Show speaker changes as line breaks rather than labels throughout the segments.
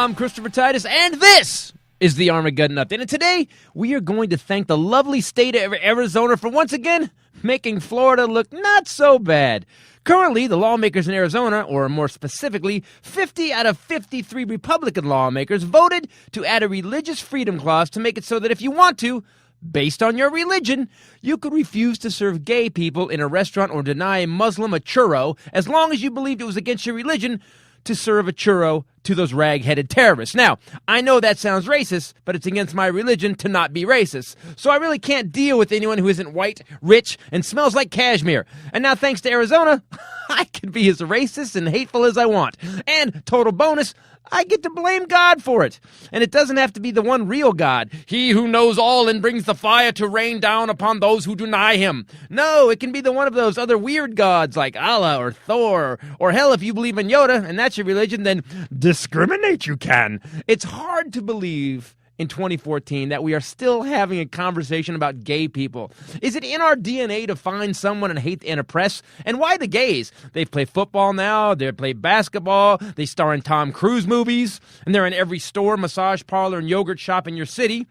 I'm Christopher Titus, and this is the Armageddon Update. And today, we are going to thank the lovely state of Arizona for once again making Florida look not so bad. Currently, the lawmakers in Arizona, or more specifically, 50 out of 53 Republican lawmakers voted to add a religious freedom clause to make it so that if you want to, based on your religion, you could refuse to serve gay people in a restaurant or deny a Muslim a churro as long as you believed it was against your religion to serve a churro to those rag-headed terrorists. Now, I know that sounds racist, but it's against my religion to not be racist. So I really can't deal with anyone who isn't white, rich, and smells like cashmere. And now, thanks to Arizona, I can be as racist and hateful as I want. And, total bonus, I get to blame God for it. And it doesn't have to be the one real God, he who knows all and brings the fire to rain down upon those who deny him. No, it can be the one of those other weird gods like Allah or Thor, or hell, if you believe in Yoda and that's your religion, then discriminate you can. It's hard to believe in 2014 that we are still having a conversation about gay people. Is it in our DNA to find someone and hate and oppress? And why the gays? They play football now, they play basketball, they star in Tom Cruise movies, and they're in every store, massage parlor, and yogurt shop in your city.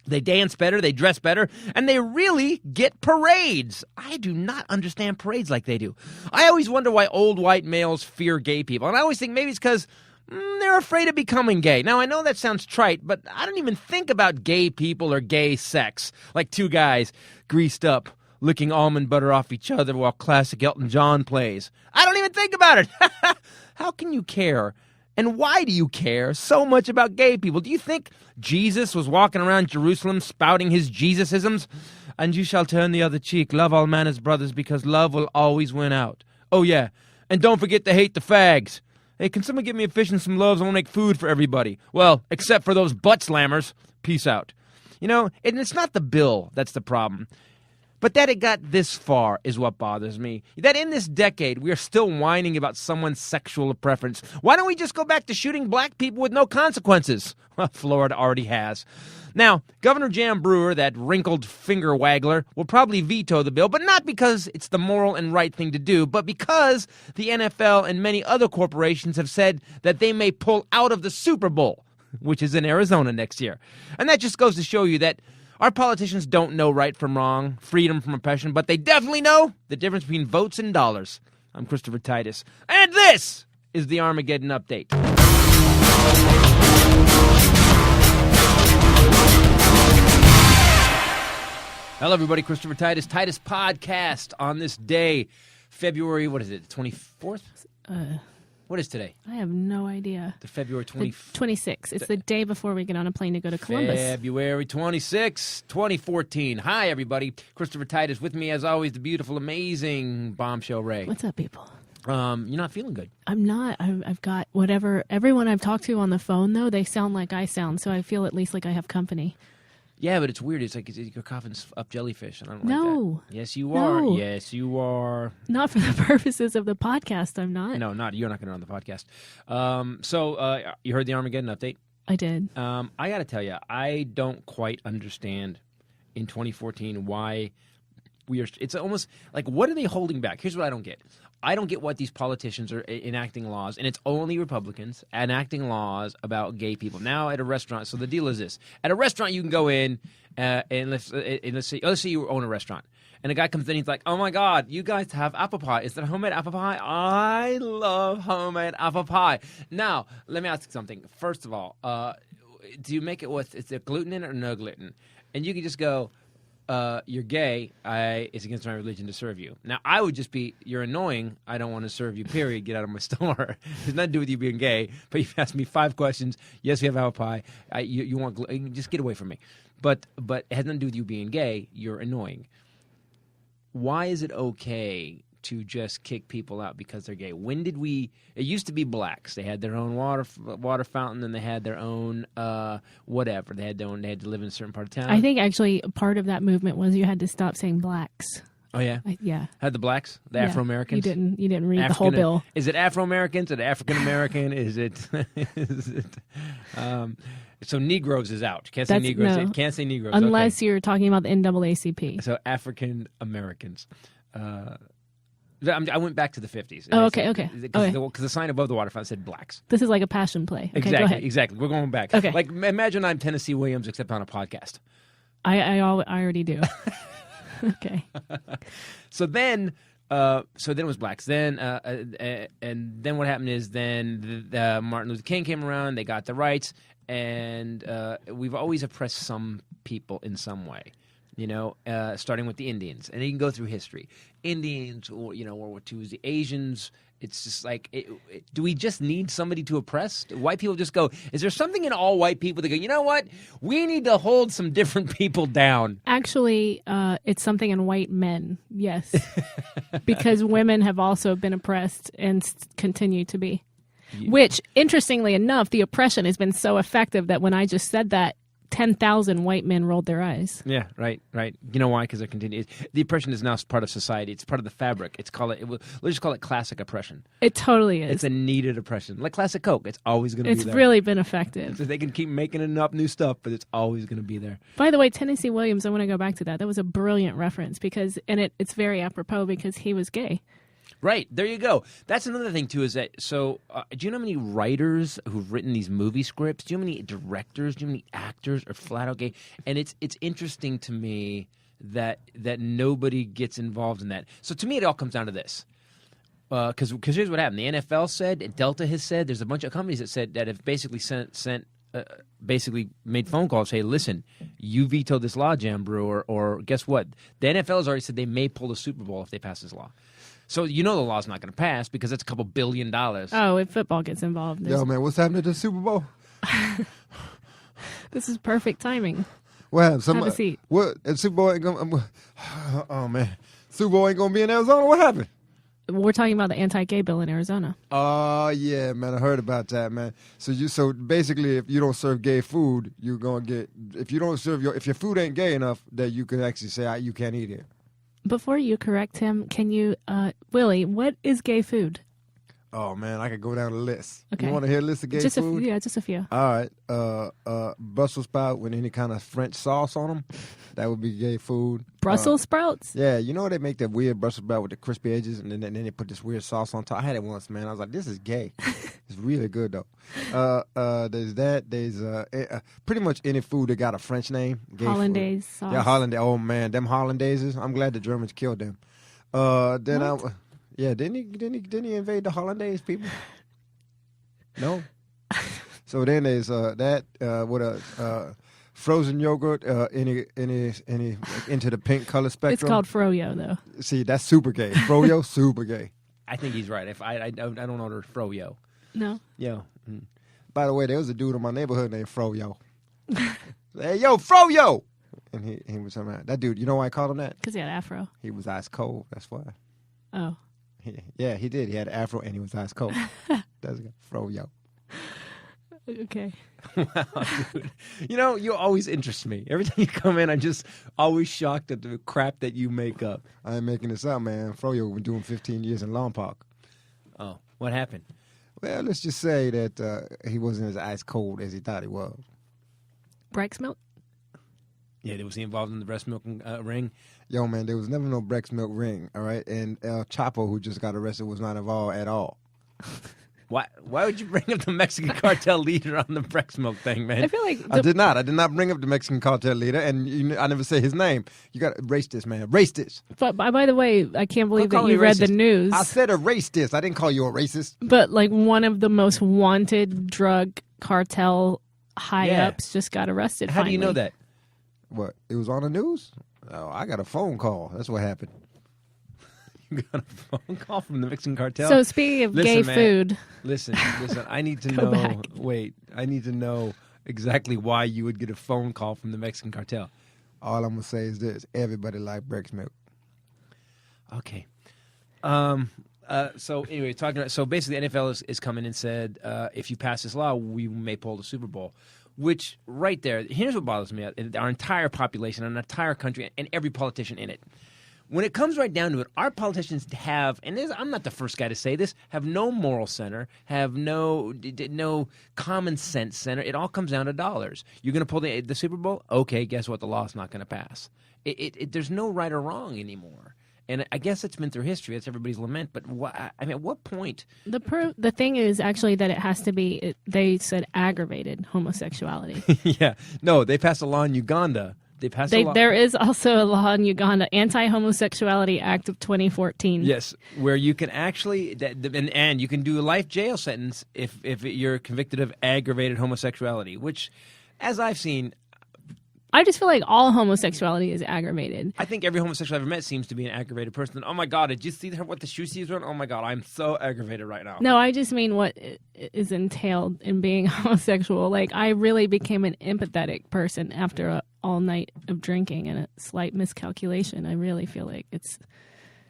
They dance better, they dress better, and they really get parades. I do not understand parades like they do. I always wonder why old white males fear gay people, and I always think maybe it's because they're afraid of becoming gay. Now, I know that sounds trite, but I don't even think about gay people or gay sex like two guys greased up, licking almond butter off each other while classic Elton John plays. I don't even think about it. How can you care? And why do you care so much about gay people? Do you think Jesus was walking around Jerusalem spouting his Jesusisms? And you shall turn the other cheek, love all men as brothers, because love will always win out. Oh, yeah. And don't forget to hate the fags. Hey, can someone get me a fish and some loaves? I want to make food for everybody. Well, except for those butt slammers. Peace out. You know, and it's not the bill that's the problem. But that it got this far is what bothers me. That in this decade, we are still whining about someone's sexual preference. Why don't we just go back to shooting black people with no consequences? Well, Florida already has. Now, Governor Jan Brewer, that wrinkled finger waggler, will probably veto the bill, but not because it's the moral and right thing to do, but because the NFL and many other corporations have said that they may pull out of the Super Bowl, which is in Arizona next year. And that just goes to show you that our politicians don't know right from wrong, freedom from oppression, but they definitely know the difference between votes and dollars. I'm Christopher Titus, and this is the Armageddon Update. Hello, everybody. Christopher Titus, Titus Podcast on this day, February, what is it, 24th? What is today?
I have no idea.
The February
26th. It's the day before we get on a plane to go to Columbus.
February 26th, 2014. Hi, everybody. Christopher Titus with me, as always, the beautiful, amazing Bombshell Rae.
What's up, people?
You're not feeling good.
I'm not. I've got whatever. Everyone I've talked to on the phone, though, they sound like I sound, so I feel at least like I have company.
Yeah, but it's weird. It's like you're coughing up jellyfish, and I don't
No.
like that. Yes, you are.
No.
Yes, you are.
Not for the purposes of the podcast, I'm not.
No, you're not going to run the podcast. So you heard the Armageddon Update?
I did.
I got to tell you, I don't quite understand in 2014 why we are. It's almost like, what are they holding back? Here's what I don't get. I don't get what these politicians are enacting laws, and it's only Republicans enacting laws about gay people. Now at a restaurant, so the deal is this. At a restaurant, you can go in, and let's say you own a restaurant, and a guy comes in and he's like, oh, my God, you guys have apple pie. Is that homemade apple pie? I love homemade apple pie. Now, let me ask you something. First of all, do you make it with, is there gluten in it or no gluten? And you can just go, you're gay, it's against my religion to serve you. Now, I would just be, you're annoying, I don't want to serve you, period, get out of my store. It's nothing to do with you being gay, but you've asked me 5 questions. Yes, we have apple pie. You want, just get away from me. But it has nothing to do with you being gay, you're annoying. Why is it okay to just kick people out because they're gay? When did we? It used to be blacks. They had their own water fountain, and they had their own whatever. They had to live in a certain part of town.
I think actually part of that movement was you had to stop saying blacks.
Oh yeah,
yeah.
Had the blacks, the Afro-Americans.
You didn't read the whole bill.
Is it Afro-Americans? Is it African American? Is it? So Negroes is out. Can't say Negroes.
No.
Can't say Negroes
unless you're talking about the NAACP.
So African Americans. I went back to the 50s.
Oh, okay.
Because the sign above the waterfront said blacks.
This is like a passion play. Okay,
exactly,
go ahead.
Exactly. We're going back.
Okay.
Like, imagine I'm Tennessee Williams, except on a podcast.
I already do. Okay.
So then it was blacks. Then and then what happened is then Martin Luther King came around. They got the rights, and we've always oppressed some people in some way. Starting with the Indians, and you can go through history. Indians, or World War II was the Asians. It's just like, do we just need somebody to oppress? Do white people just go, is there something in all white people that go, you know what? We need to hold some different people down.
Actually, it's something in white men, yes. Because women have also been oppressed and continue to be. Yeah. Which, interestingly enough, the oppression has been so effective that when I just said that, 10,000 white men rolled their eyes.
Yeah, right. You know why? Because they're continuing. The oppression is now part of society. It's part of the fabric. Let's just call it classic oppression.
It totally is.
It's a needed oppression. Like classic Coke. It's always going to be there.
It's really been effective.
So they can keep making up new stuff, but it's always going to be there.
By the way, Tennessee Williams, I want to go back to that. That was a brilliant reference it's very apropos because he was gay.
Right. There you go. That's another thing, too, is that, do you know how many writers who've written these movie scripts? Do you know how many directors? Do you know how many actors are flat out gay? And it's interesting to me that nobody gets involved in that. So to me, it all comes down to this. Because here's what happened. The NFL said, and Delta has said, there's a bunch of companies that have basically basically made phone calls, hey, listen, you vetoed this law, Jam Brewer, or guess what? The NFL has already said they may pull the Super Bowl if they pass this law. So the law's not going to pass because it's a couple $2 billion.
Oh, if football gets involved.
Yo, man, what's happening at the Super Bowl?
This is perfect timing.
Well,
have a seat.
What? And Super Bowl ain't going oh, man. Super Bowl ain't going to be in Arizona? What happened?
We're talking about the anti-gay bill in Arizona.
Oh, yeah, man. I heard about that, man. So basically, if you don't serve gay food, you're going to get, if your food ain't gay enough, that you can actually say, you can't eat it.
Before you correct him, can you, Willie, what is gay food?
Oh, man, I could go down the list.
Okay.
You want to hear a list of gay food?
Just a few.
All right. Brussels sprout with any kind of French sauce on them. That would be gay food.
Brussels sprouts?
Yeah, they make that weird Brussels sprout with the crispy edges, and then they put this weird sauce on top. I had it once, man. I was like, this is gay. It's really good, though. There's that. There's pretty much any food that got a French name. Gay
Hollandaise
food.
sauce.
Yeah, Hollandaise. Oh, man. Them Hollandaises. I'm glad the Germans killed them. Didn't he invade the Hollandaise people? No. So then there's that with a frozen yogurt, any into the pink color spectrum.
It's called froyo, though.
See, that's super gay. Froyo, super gay.
I think he's right. If I don't order froyo.
No.
Yeah.
By the way, there was a dude in my neighborhood named Froyo. Hey, yo, Froyo! And he was that dude. You know why I called him that?
Because he had afro.
He was ice cold. That's why.
Oh.
Yeah, he did. He had afro and he was ice cold. That's Froyo.
Okay.
Wow, dude. You always interest me. Every time you come in, I'm just always shocked at the crap that you make up.
I ain't making this up, man. Froyo been doing 15 years in Long Park.
Oh, what happened?
Well, let's just say that he wasn't as ice cold as he thought he was.
Brex milk?
Yeah, was he involved in the breast milk ring?
Yo, man, there was never no breast milk ring, all right? And El Chapo, who just got arrested, was not involved at all.
Why would you bring up the Mexican cartel leader on the breast milk thing, man?
I feel like...
I did not bring up the Mexican cartel leader, and I never say his name. You got to erase this, man. Erase this.
But by the way, I can't believe that you read the news.
I said erase this. I didn't call you a racist.
But like one of the most wanted drug cartel high-ups just got arrested
How do you know that?
What? It was on the news? Oh, I got a phone call. That's what happened.
You got a phone call from the Mexican cartel?
So speaking of gay food.
Listen. I need to know.
back.
Wait, I need to know exactly why you would get a phone call from the Mexican cartel.
All I'm going to say is this. Everybody likes breast milk.
Okay. So anyway, so basically the NFL is coming and said, if you pass this law, we may pull the Super Bowl. Which, right there, here's what bothers me. Our entire population, our entire country, and every politician in it. When it comes right down to it, our politicians have, and I'm not the first guy to say this, have no moral center, have no common sense center. It all comes down to dollars. You're going to pull the Super Bowl? Okay, guess what? The law's not going to pass. There's no right or wrong anymore. And I guess it's been through history. That's everybody's lament. But at what point?
The thing is actually that it has to be, they said aggravated homosexuality.
Yeah. No, they passed a law in Uganda.
There is also a law in Uganda, Anti-Homosexuality Act of 2014.
Yes, where you can actually, and you can do a life jail sentence if you're convicted of aggravated homosexuality, which, as I've seen,
I just feel like all homosexuality is aggravated.
I think every homosexual I've ever met seems to be an aggravated person. Oh my God, did you see what the shoe she's wearing? Oh my God, I'm so aggravated right now.
No, I just mean what is entailed in being homosexual. Like, I really became an empathetic person after a all night of drinking and a slight miscalculation. I really feel like it's...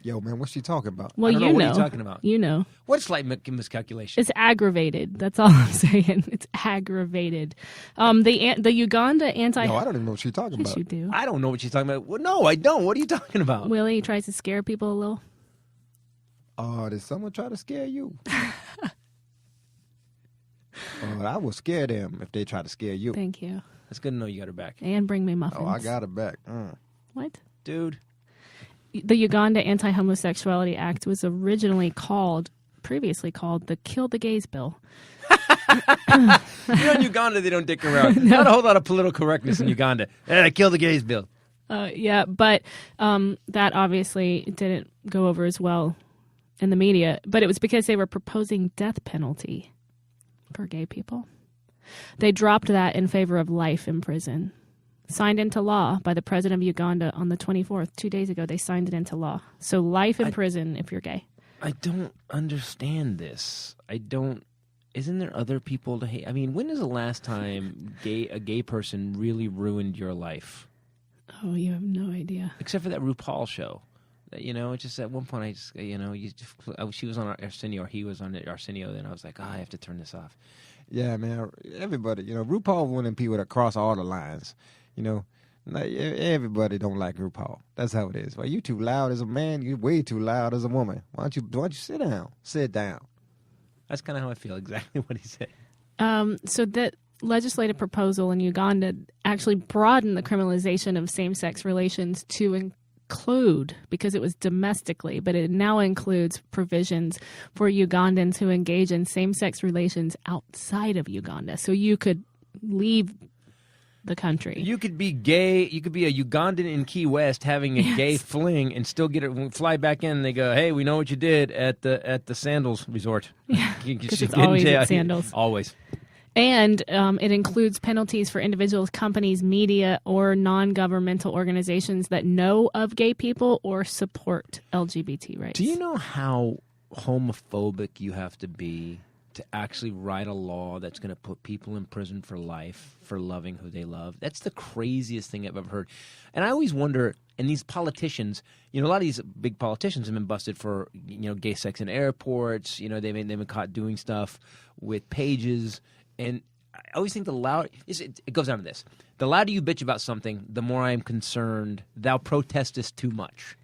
Yo, man, what's she talking about?
Well,
I don't know. What are you talking about?
You know.
What's slight miscalculation?
It's aggravated. That's all I'm saying. It's aggravated. The Uganda anti...
No, I don't even know what she's talking
Yes,
about.
you do.
I don't know what she's talking about. Well, no, I don't. What are you talking about?
Willie tries to scare people a little.
Oh, did someone try to scare you? I will scare them if they try to scare you.
Thank you.
It's good to know you got her back.
And bring me muffins.
Oh, I got it back.
What?
Dude.
The Uganda Anti-Homosexuality Act was previously called the Kill the Gays Bill.
In Uganda, they don't dick around. Not a whole lot of political correctness in Uganda. Kill the gays bill.
Yeah, but that obviously didn't go over as well in the media. But it was because they were proposing death penalty for gay people. They dropped that in favor of life in prison. Signed into law by the president of Uganda on the 24th. 2 days ago, they signed it into law. So life in prison if you're gay.
I don't understand this. Isn't there other people to hate? I mean, when is the last time a gay person really ruined your life?
Oh, you have no idea.
Except for that RuPaul show. It's just at one point she was on Arsenio or he was on Arsenio, then I was like, I have to turn this off.
Yeah, man. Everybody, RuPaul one of them people that cross all the lines. Like everybody don't like RuPaul. That's how it is. Well, you too loud as a man. You're way too loud as a woman. Why don't you sit down? Sit down.
That's kind of how I feel. Exactly what he said.
So that legislative proposal in Uganda actually broadened the criminalization of same-sex relations to include, because it was domestically, but it now includes provisions for Ugandans who engage in same-sex relations outside of Uganda. So you could leave the country.
You could be gay. You could be a Ugandan in Key West having a gay fling and still fly back in. And they go, "Hey, we know what you did at the Sandals Resort."
Yeah, because it's always at Sandals.
Always.
And it includes penalties for individuals, companies, media, or non-governmental organizations that know of gay people or support LGBT rights.
Do you know how homophobic you have to be to actually write a law that's going to put people in prison for life for loving who they love? That's the craziest thing I've ever heard. And I always wonder, and these politicians, a lot of these big politicians have been busted for, gay sex in airports. They've been caught doing stuff with pages. And I always think it goes down to this. The louder you bitch about something, the more I am concerned thou protestest too much.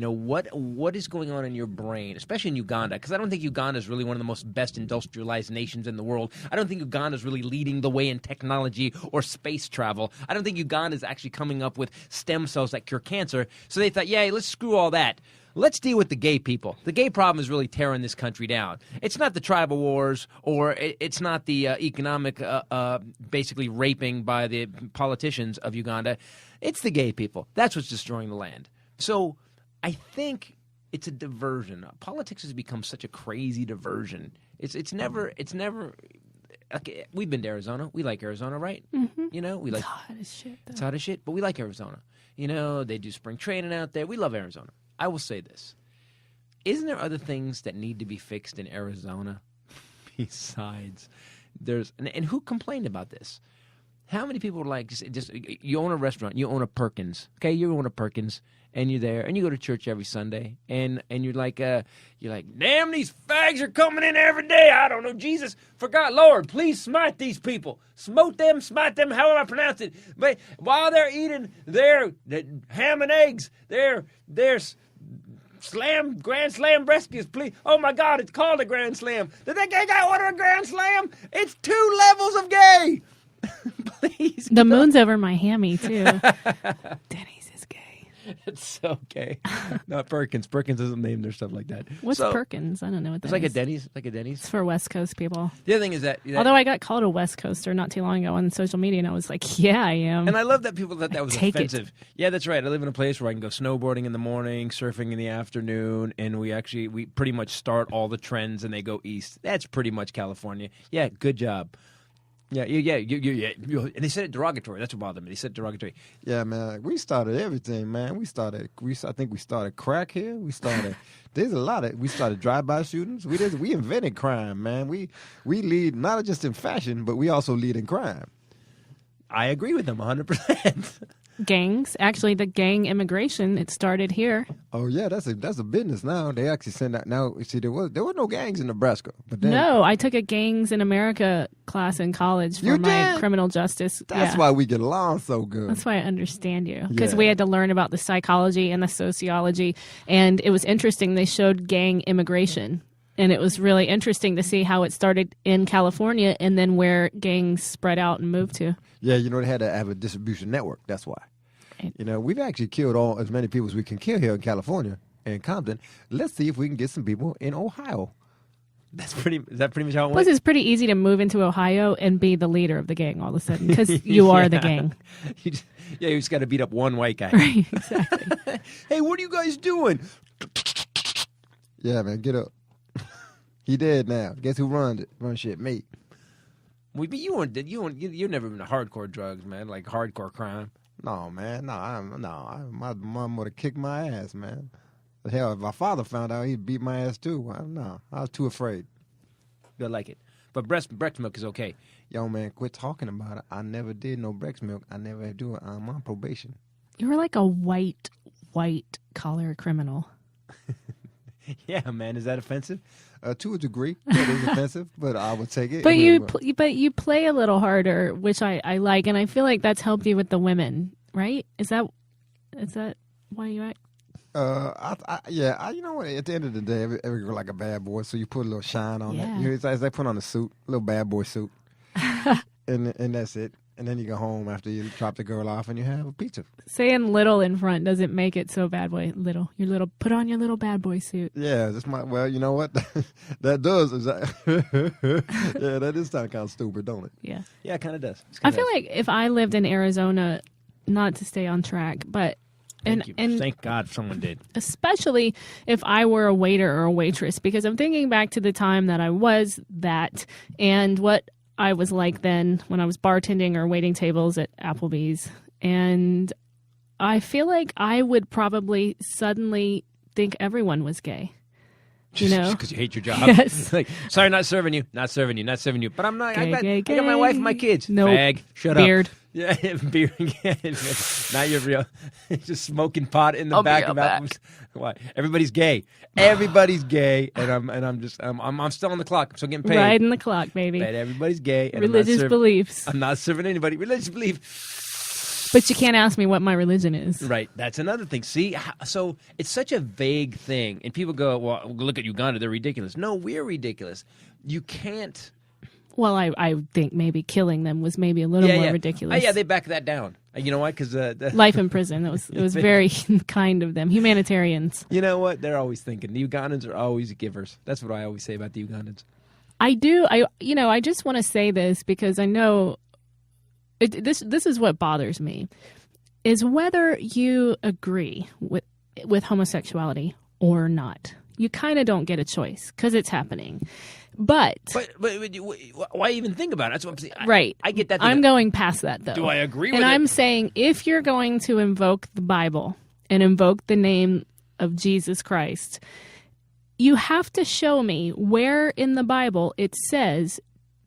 What is going on in your brain, especially in Uganda? Because I don't think Uganda is really one of the most best industrialized nations in the world. I don't think Uganda is really leading the way in technology or space travel. I don't think Uganda is actually coming up with stem cells that cure cancer. So they thought, yeah, let's screw all that. Let's deal with the gay people. The gay problem is really tearing this country down. It's not the tribal wars or it's not the economic basically raping by the politicians of Uganda. It's the gay people. That's what's destroying the land. So I think it's a diversion. Politics has become such a crazy diversion. It's never. Okay, we've been to Arizona. We like Arizona, right?
Mm-hmm.
We like.
It's hot as shit. Though.
It's hot as shit, but we like Arizona. They do spring training out there. We love Arizona. I will say this: isn't there other things that need to be fixed in Arizona besides and who complained about this? How many people were like, just you own a restaurant, you own a Perkins, okay? You own a Perkins, and you're there, and you go to church every Sunday, and you're like, damn, these fags are coming in every day. I don't know, Jesus, for God, Lord, please smite these people, smite them, however I pronounce it. But while they're eating their ham and eggs, their Grand Slam briskets, please. Oh my God, it's called a Grand Slam. Did that gay guy order a Grand Slam? It's 2 levels of gay. Please.
The moon's over my hammy too. Denny's is gay.
It's so gay. Not Perkins. Perkins doesn't name their stuff like that.
What's
So,
Perkins? I don't know what that
It's like
is.
a Denny's. Like a Denny's.
It's for West Coast people.
The other thing is that
Although I got called a West Coaster not too long ago on social media, and I was like, yeah, I am.
and I love that people thought that was
Take it.
offensive. Yeah, that's right. I live in a place where I can go snowboarding in the morning, surfing in the afternoon, and we pretty much start all the trends and they go east. That's pretty much California. Yeah, good job. Yeah. And they said it derogatory. That's what bothered me. They said derogatory.
Yeah, man. We started everything, man. I think we started crack here. There's a lot of. We started drive-by shootings. We invented crime, man. We lead not just in fashion, but we also lead in crime.
I agree with them 100%.
Gangs. Actually, the gang immigration, it started here.
Oh yeah, that's a business now. They actually send out now. See, there was no gangs in Nebraska, but then,
No, I took a Gangs in America class in college for
You
my
did?
criminal justice.
that's
yeah.
why we get along so good.
That's why I understand you. Because
Yeah.
we had to learn about the psychology and the sociology. And it was interesting. They showed gang immigration. And it was really interesting to see how it started in California and then where gangs spread out and moved to.
Yeah, they had to have a distribution network. That's why.
Right.
We've actually killed as many people as we can kill here in California and Compton. Let's see if we can get some people in Ohio.
Is that pretty much how it
Plus,
went?
it's pretty easy to move into Ohio and be the leader of the gang all of a sudden because you are the gang.
You just got to beat up one white guy.
Right, exactly.
Hey, what are you guys doing?
Yeah, man, get up. He dead now. Guess who runs it? Run shit, me.
But you've never been to hardcore drugs, man, like hardcore crime.
No, man. My mom would have kicked my ass, man. But hell, if my father found out, he'd beat my ass too. I was too afraid.
You like it. But breast milk is okay.
Yo, man, quit talking about it. I never did no breast milk. I never do it. I'm on probation.
You're like a white collar criminal.
Yeah, man. Is that offensive?
To a degree, it is offensive, but I would take it.
But
anyway.
you play a little harder, which I like, and I feel like that's helped you with the women, right? Is that why you act?
You know what? At the end of the day, every girl like a bad boy, so you put a little shine on that. It's like they put on a suit, a little bad boy suit, and that's it. And then you go home after you drop the girl off, and you have a pizza.
Saying little in front doesn't make it so bad boy. Little, your little. Put on your little bad boy suit.
Yeah, well, you know what? That does. Yeah, that is kind of stupid, don't it?
Yeah.
Yeah, it kind of does.
I feel like if I lived in Arizona, not to stay on track, but and
Thank God someone did.
especially if I were a waiter or a waitress, because I'm thinking back to the time that I was that and what I was like then when I was bartending or waiting tables at Applebee's. And I feel like I would probably suddenly think everyone was gay. You know?
Because you hate your job.
Yes.
Like, sorry, not serving you. But I'm not.
Gay,
I got my wife and my kids.
Nope.
Fag. Shut
Beard.
up. Yeah, beard. Not your real. Just smoking pot in the
I'll
back
be
of
right
Applebee's. Why? Everybody's gay. Everybody's gay, and I'm still on the clock. I'm still getting paid.
Riding the clock, baby.
But everybody's gay. And
Religious beliefs.
I'm not serving anybody. Religious belief.
But you can't ask me what my religion is.
Right. That's another thing. See, so it's such a vague thing. And people go, well, look at Uganda. They're ridiculous. No, we're ridiculous. You can't.
Well, I think maybe killing them was maybe a little more ridiculous.
Yeah, they back that down. You know what? Because
life in prison. It was very kind of them. Humanitarians.
You know what? They're always thinking. The Ugandans are always givers. That's what I always say about the Ugandans.
I do. I just want to say this because I know this is what bothers me is whether you agree with homosexuality or not. You kind of don't get a choice because it's happening. But
why even think about it? That's what I'm saying.
Right.
I get that.
I'm going past that, though.
Do I agree with
it? And
it?
I'm saying if you're going to invoke the Bible and invoke the name of Jesus Christ, you have to show me where in the Bible it says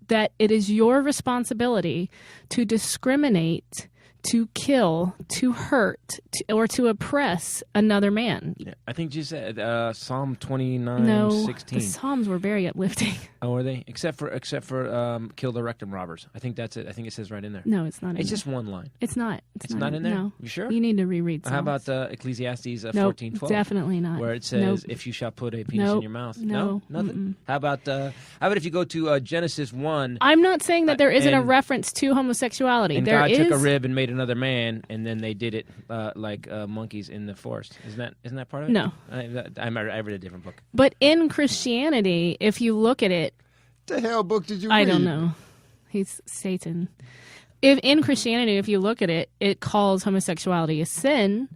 that it is your responsibility to discriminate, to kill, to hurt, or to oppress another man.
Yeah, I think you said Psalm 29:16.
No, the Psalms were very uplifting.
Oh, are they? Except for kill the rectum robbers. I think that's it. I think it says right in there.
No, it's not.
It's just one line.
It's not.
It's not in there.
No.
You sure?
You need to reread. Psalms.
How about Ecclesiastes
Nope,
14:12?
definitely not.
Where it says, "If you shall put a penis in your mouth."
No,
nothing. How about if you go to Genesis 1?
I'm not saying that there isn't a
and-
reference to homosexuality.
And
There
God
is.
took a rib and made another man, and then they did it like monkeys in the forest. Isn't that part of it?
No.
I read a different book.
But in Christianity, if you look at it,
The hell book did you read?
I don't know. He's Satan. In Christianity, if you look at it, it calls homosexuality a sin,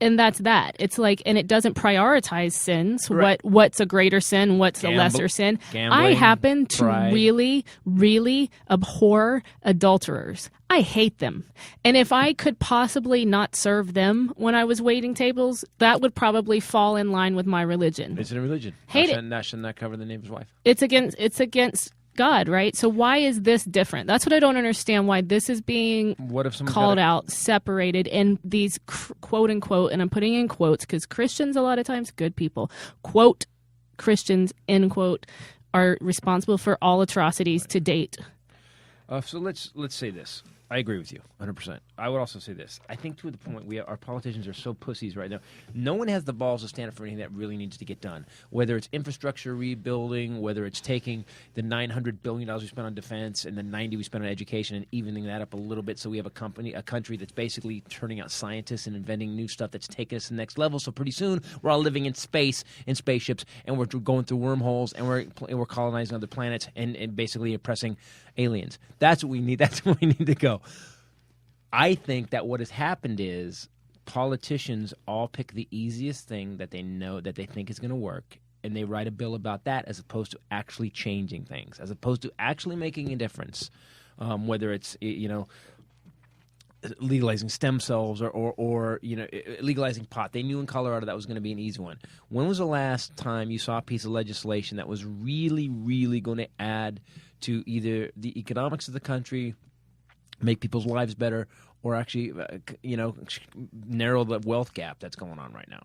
and that's that. It's like, and it doesn't prioritize sins.
Right.
What's a greater sin? What's a lesser sin? I happen to really, really abhor adulterers. I hate them. And if I could possibly not serve them when I was waiting tables, that would probably fall in line with my religion.
It's a religion.
Hate it.
Shouldn't that cover the neighbor's wife?
It's against God, right? So why is this different? That's what I don't understand, why this is being called out, separated, and these quote unquote, and I'm putting in quotes because Christians a lot of times, good people, quote Christians, end quote, are responsible for all atrocities to date.
So let's say this. I agree with you 100%. I would also say this. I think to the point our politicians are so pussies right now. No one has the balls to stand up for anything that really needs to get done. Whether it's infrastructure rebuilding, whether it's taking the $900 billion we spent on defense and the $90 we spent on education and evening that up a little bit so we have a country that's basically turning out scientists and inventing new stuff that's taking us to the next level. So pretty soon we're all living in space, in spaceships, and we're going through wormholes, and we're colonizing other planets and basically oppressing aliens. That's what we need. That's where we need to go. I think that what has happened is politicians all pick the easiest thing that they know that they think is going to work, and they write a bill about that as opposed to actually changing things, as opposed to actually making a difference, whether it's legalizing stem cells or legalizing pot. They knew in Colorado that was going to be an easy one. When was the last time you saw a piece of legislation that was really, really going to add to either the economics of the country, make people's lives better, or actually, narrow the wealth gap that's going on right now?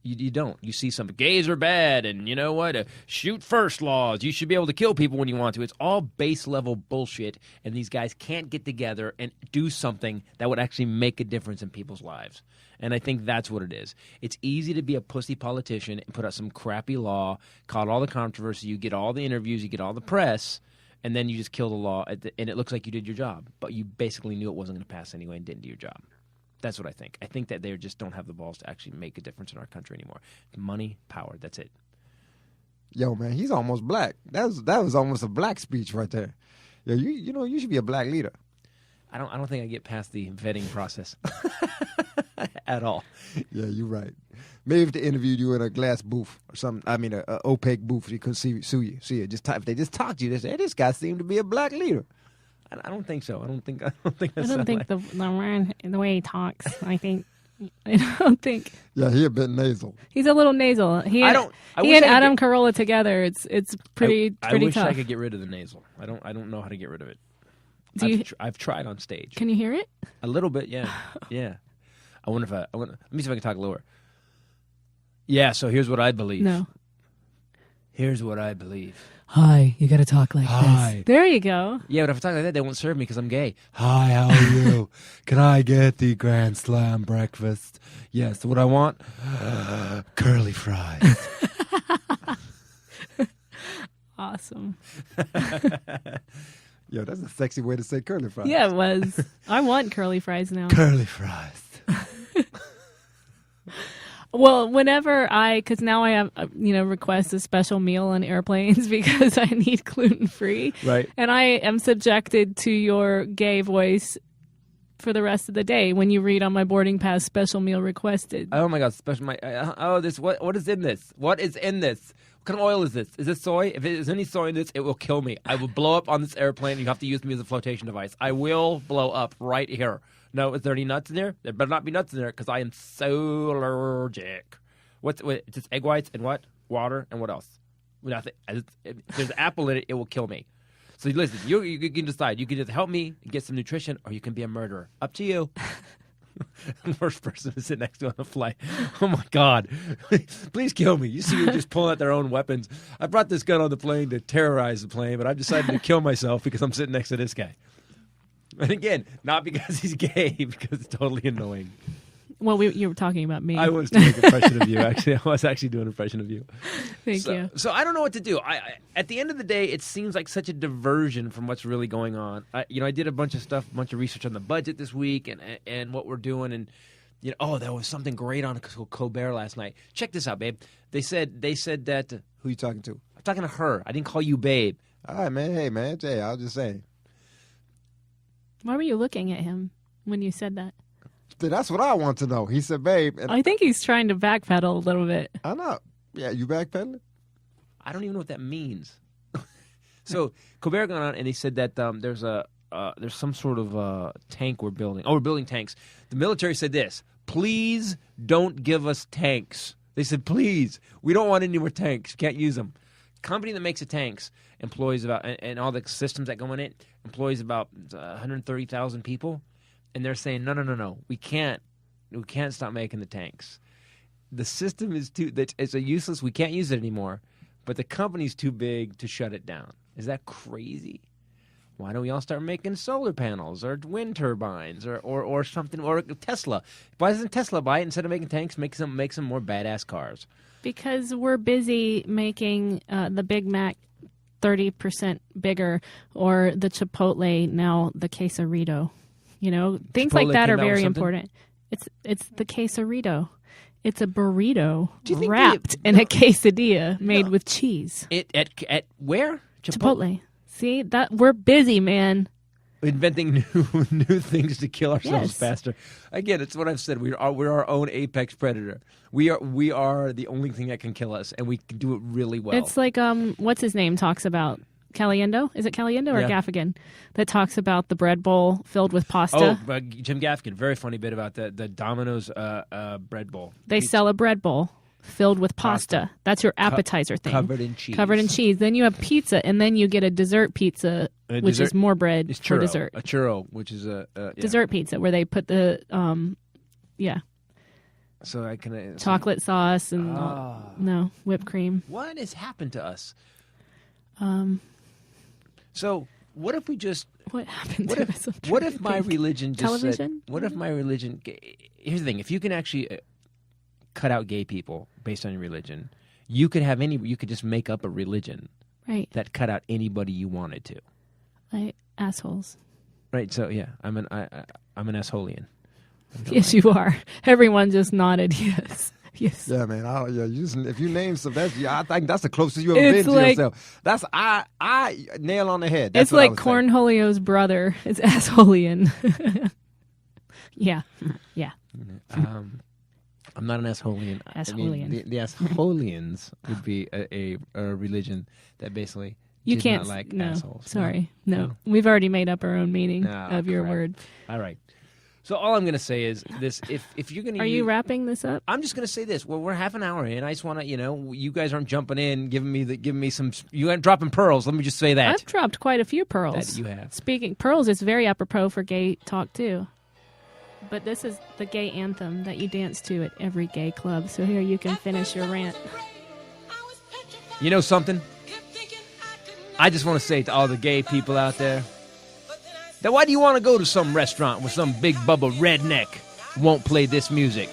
You don't. You see some gays are bad, and you know what? Shoot first laws. You should be able to kill people when you want to. It's all base level bullshit, and these guys can't get together and do something that would actually make a difference in people's lives. And I think that's what it is. It's easy to be a pussy politician and put out some crappy law, cause all the controversy, you get all the interviews, you get all the press, and then you just kill the law, and it looks like you did your job. But you basically knew it wasn't going to pass anyway and didn't do your job. That's what I think. I think that they just don't have the balls to actually make a difference in our country anymore. Money, power, that's it.
Yo, man, he's almost black. That was almost a black speech right there. Yo, you should be a black leader.
I don't think I get past the vetting process at all.
Yeah, you're right. Maybe if they interviewed you in a glass booth or something, an opaque booth, you could sue you. See it. If they just talk to you, they say, hey, this guy seemed to be a black leader.
I don't think so. I don't think
the way he talks. I don't think.
Yeah, he's a bit nasal.
He's a little nasal. He and Adam Carolla together. It's pretty
I wish
tough.
I could get rid of the nasal. I don't know how to get rid of it. I've tried on stage.
Can you hear it?
A little bit, yeah, yeah. Let me see if I can talk lower. Yeah. So here's what I believe.
No.
Here's what I believe.
Hi, you got to talk like this. There you go.
Yeah, but if I talk like that, they won't serve me because I'm gay.
Hi, how are you? Can I get the Grand Slam breakfast?
Yes. What I want?
Curly fries.
Awesome.
Yo, that's a sexy way to say curly fries.
Yeah, it was. I want curly fries now.
Curly fries.
Well, because now I have, request a special meal on airplanes because I need gluten-free.
Right.
And I am subjected to your gay voice for the rest of the day when you read on my boarding pass, special meal requested.
Oh my God, what is in this? What is in this? What kind of oil is this? Is this soy? If there's any soy in this, it will kill me. I will blow up on this airplane. You have to use me as a flotation device. I will blow up right here. No, is there any nuts in there? There better not be nuts in there because I am so allergic. It's just egg whites and what? Water and what else? Nothing. If there's apple in it, it will kill me. So listen, you can decide. You can just help me get some nutrition, or you can be a murderer. Up to you. The worst person to sit next to on a flight. Oh my God. Please kill me. You see me just pulling out their own weapons. I brought this gun on the plane to terrorize the plane, but I've decided to kill myself because I'm sitting next to this guy. And again, not because he's gay, because it's totally annoying.
Well, you were talking about me.
I was doing an impression of you, actually. I was actually doing an impression of you.
Thank you.
So I don't know what to do. At the end of the day, it seems like such a diversion from what's really going on. I did a bunch of stuff, a bunch of research on the budget this week and what we're doing. And, there was something great on Colbert last night. Check this out, babe. They said that...
Who you talking to?
I'm talking to her. I didn't call you babe.
All right, man. Hey, man. Jay, I was just saying.
Why were you looking at him when you said that?
That's what I want to know. He said, babe. And
I think he's trying to backpedal a little bit.
I know. Yeah, you backpedaling?
I don't even know what that means. So Colbert got on and he said that there's some sort of tank we're building. Oh, we're building tanks. The military said this: please don't give us tanks. They said, please, we don't want any more tanks. You can't use them. Company that makes the tanks employs about, and all the systems that go in it, employs about 130,000 people. And they're saying, no, we can't stop making the tanks. The system is it's a useless, we can't use it anymore, but the company's too big to shut it down. Is that crazy? Why don't we all start making solar panels or wind turbines or something, or Tesla? Why doesn't Tesla buy it instead of making tanks, make some more badass cars?
Because we're busy making the Big Mac 30% bigger, or the Chipotle, now the quesarito. Things
Chipotle
like that
came
are
out with
very
something?
important. It's the quesarito. It's a burrito
Do you think
wrapped in a quesadilla made with cheese.
At where?
Chipotle. See that we're busy, man.
Inventing new things to kill ourselves
Yes.
faster. Again, it's what I've said. We're our own apex predator. We are the only thing that can kill us, and we can do it really well.
It's like what's his name talks about Caliendo? Is it Caliendo or
Yeah.
Gaffigan that talks about the bread bowl filled with pasta?
Oh, Jim Gaffigan, very funny bit about the Domino's bread bowl.
They sell a bread bowl filled with pasta. That's your appetizer thing.
Covered in cheese.
Covered in cheese. Then you have pizza, and then you get a dessert pizza, which
dessert
is more bread
It's
for
churro,
dessert.
a churro, which is a
Dessert pizza, where they put the
So I can
chocolate sauce and whipped cream.
What has happened to us? So what if we just?
What happened
What
to
if?
us? I'm
What
trying
if
to
my
think.
religion just
Television?
said? What if my religion? Here's the thing: if you can actually cut out gay people based on your religion, you could have any. You could just make up a religion
Right.
that cut out anybody you wanted to.
Like assholes.
Right. So yeah, I'm an assholeian.
Yes, you are. Everyone just nodded yes. Yes.
Yeah, man. If you name some, I think that's the closest you ever
It's
been to
like-
yourself. That's I nail on the head. That's
It's
what I
like
would say.
Cornholio's brother. It's assholeian. Yeah. Yeah.
I'm not an assholeian.
Assholeian.
The assholeians would be a religion that basically
You
did
can't
not like
no.
assholes.
Sorry. No. We've already made up our own meaning
Ah,
of your
crap.
word.
All right. So all I'm going to say is this: if you're going to,
Are you wrapping this up?
I'm just going to say this. Well, we're half an hour in. I just want to, you guys aren't jumping in, giving me some. You aren't dropping pearls. Let me just say that.
I've dropped quite a few pearls.
That you have.
Speaking pearls is very apropos for gay talk too. But this is the gay anthem that you dance to at every gay club. So here you can finish your rant.
You know something? I just want to say to all the gay people out there, that why do you want to go to some restaurant where some big bubba redneck won't play this music?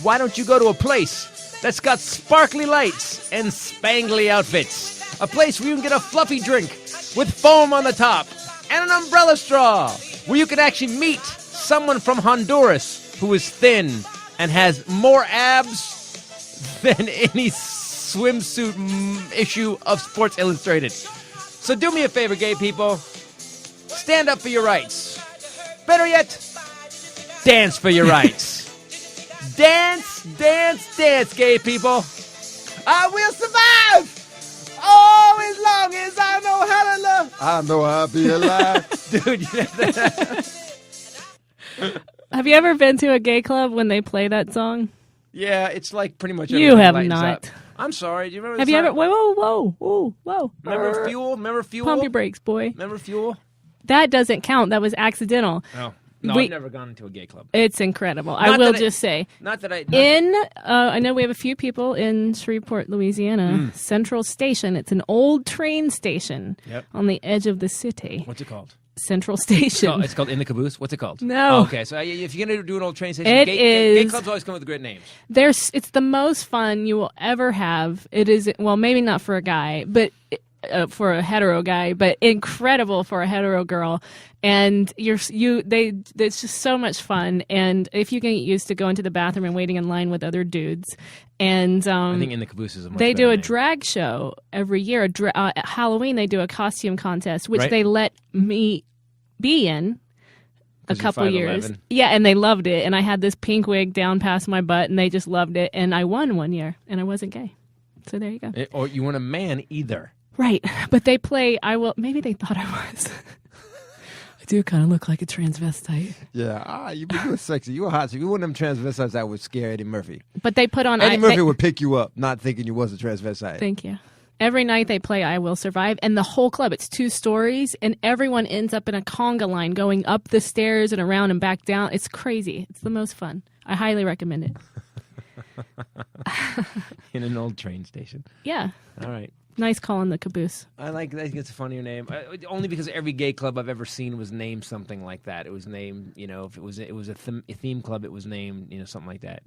Why don't you go to a place that's got sparkly lights and spangly outfits? A place where you can get a fluffy drink with foam on the top and an umbrella straw, where you can actually meet someone from Honduras who is thin and has more abs than any swimsuit issue of Sports Illustrated. So do me a favor, gay people. Stand up for your rights. Better yet, dance for your rights. Dance, dance, dance, gay people. I will survive. Oh, as long as I know how to love.
I know I'll be alive.
Dude,
Have you ever been to a gay club when they play that song?
yeah, it's like pretty much
You
everything
have
lightens
not.
up. I'm sorry. Do you remember
Have
the
you
song?
ever? Whoa.
Remember Fuel? Remember Fuel?
Pump your brakes, boy.
Remember Fuel?
That doesn't count. That was accidental.
Oh. No,
We-
I've never gone into a gay club.
It's incredible. I
Not
will
that
just say.
Not that I...
I know we have a few people in Shreveport, Louisiana. Central Station. It's an old train station
Yep.
on the edge of the city.
What's it called?
Central Station.
It's called In the Caboose? What's it called?
No.
Oh, okay, so if you're going to do an old train station,
It
gay
is-
clubs always come with great names.
It's the most fun you will ever have. It is, well, maybe not for a guy, but for a hetero guy, but incredible for a hetero girl. And it's just so much fun. And if you get used to going to the bathroom and waiting in line with other dudes, and
I think In the Caboose is a much
they
better
do a
name.
drag show every year. At Halloween, they do a costume contest, which
Right.
they let me be in a
'Cause you're
couple years.
5'11".
Yeah, and they loved it. And I had this pink wig down past my butt, and they just loved it. And I won one year, and I wasn't gay. So there you go.
Or you weren't a man either.
Right, but they play. Maybe they thought I was. I do kind of look like a transvestite.
Yeah, you were sexy. You were hot. So you were one of them transvestites that would scare Eddie Murphy.
But they put on.
Eddie Murphy would pick you up, not thinking you was a transvestite.
Thank you. Every night they play I Will Survive, and the whole club, it's 2 stories, and everyone ends up in a conga line going up the stairs and around and back down. It's crazy. It's the most fun. I highly recommend it.
In an old train station.
Yeah.
All right.
Nice call on the caboose.
I think it's a funnier name. Only because every gay club I've ever seen was named something like that. It was named, if it was a theme club, it was named, something like that.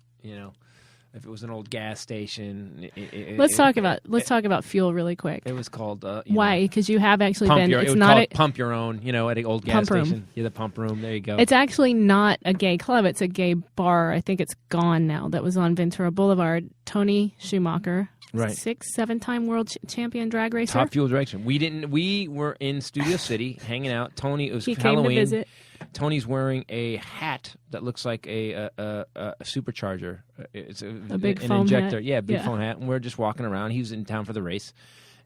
If it was an old gas station,
Let's talk about fuel really quick.
It was called
Why? Because you have actually
pump
been.
your,
It's
it was
not
called Pump Your Own. At an old gas
Pump room.
station. Yeah, the pump room. There you go.
It's actually not a gay club. It's a gay bar. I think it's gone now. That was on Ventura Boulevard. Tony Schumacher,
Right.
7-time world champion drag racer.
Top Fuel Direction. We were in Studio City hanging out. Tony, it was
He
Halloween.
came to visit.
Tony's wearing a hat that looks like a supercharger. It's
A big
an
foam
injector.
hat.
Yeah, big
Yeah.
foam hat. And we're just walking around. He was in town for the race.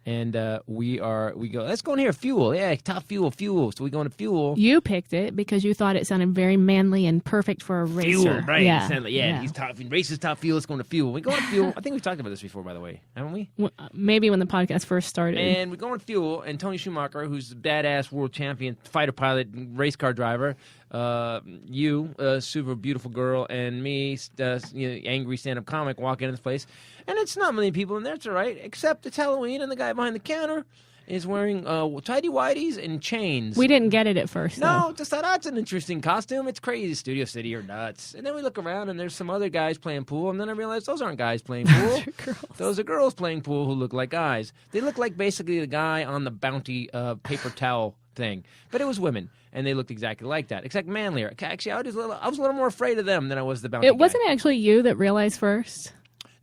And we go, let's go in here, fuel. Yeah, Top Fuel. So we go into fuel.
You picked it because you thought it sounded very manly and perfect for a racer.
Fuel, right?
Yeah.
He's top. Races Top Fuel. Let's go into fuel. We go into fuel. I think we've talked about this before, by the way, haven't we?
Maybe when the podcast first started.
And we go into fuel, and Tony Schumacher, who's a badass world champion fighter pilot, race car driver, you, a super beautiful girl, and me, angry stand-up comic, walk into this place, and it's not many people in there. It's all right, except it's Halloween, and the guy behind the counter is wearing tidy whities and chains.
We didn't get it at first.
No, just thought that's an interesting costume. It's crazy. Studio City or nuts. And then we look around and there's some other guys playing pool, and then I realized those aren't guys playing pool. Those are girls playing pool who look like guys. They look like basically the guy on the Bounty paper towel thing, but it was women, and they looked exactly like that, except manlier. Actually, I was a little more afraid of them than I was the Bounty.
It
guy.
wasn't actually you that realized first.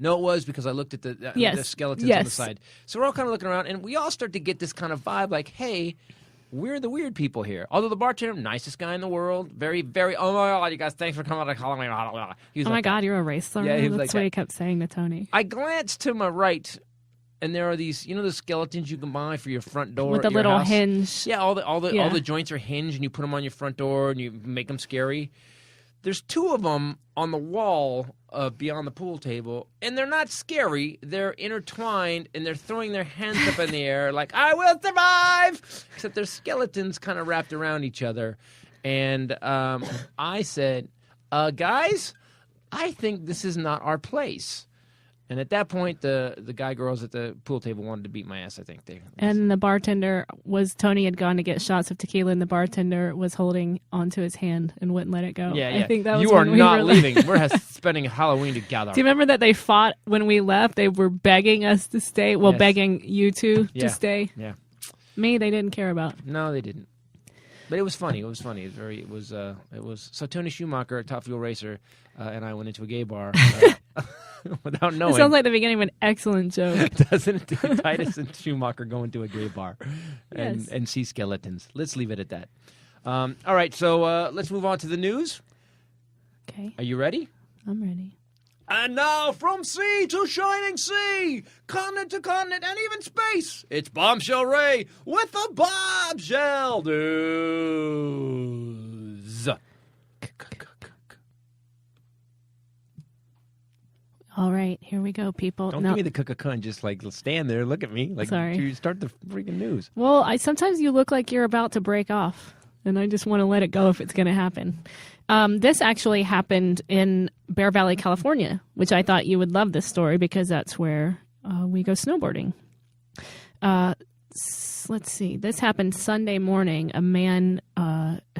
No, it was because I looked at the
Yes.
skeletons
Yes.
on the side. So we're all kind of looking around, and we all start to get this kind of vibe like, hey, we're the weird people here. Although the bartender, nicest guy in the world, very, very, oh my God, you guys, thanks for coming out. He was
Oh my
like
God,
that.
you're a racer.
Yeah, he was
That's
like
what
that.
he kept saying to Tony.
I glanced to my right, and there are these, the skeletons you can buy for your front door
With the
at your
little
house.
hinge.
Yeah, all
Yeah.
the joints are hinged, and you put them on your front door, and you make them scary. There's 2 of them on the wall beyond the pool table, and they're not scary. They're intertwined, and they're throwing their hands up in the air like, I will survive! Except they're skeletons kind of wrapped around each other. And I said, guys, I think this is not our place. And at that point, the girls at the pool table wanted to beat my ass, I think.
And the bartender Tony had gone to get shots of tequila, and the bartender was holding onto his hand and wouldn't let it go.
Yeah.
I think that was
you are
when we
not
were
leaving. We're spending Halloween together.
Do you remember that they fought when we left? They were begging us to stay. Well,
Yes.
begging you two
Yeah.
to stay.
Yeah.
Me, they didn't care about.
No, they didn't. But it was funny. It was funny. It was so Tony Schumacher, Top Fuel Racer, and I went into a gay bar without
It
knowing.
sounds like the beginning of an excellent joke.
Doesn't it? Titus and Schumacher go into a gay bar
Yes.
and see skeletons. Let's leave it at that. All right, so let's move on to the news.
Okay,
Are you ready?
I'm ready.
And now, from sea to shining sea, continent to continent, and even space, it's Bombshell Rae with the Bombshell News.
All right, here we go, people.
Don't give me the cuckoo, just like stand there, look at me, like
Sorry.
you start the freaking news.
Well, sometimes you look like you're about to break off, and I just want to let it go if it's going to happen. This actually happened in Bear Valley, California, which I thought you would love this story because that's where we go snowboarding. this. Let's see. This happened Sunday morning. A man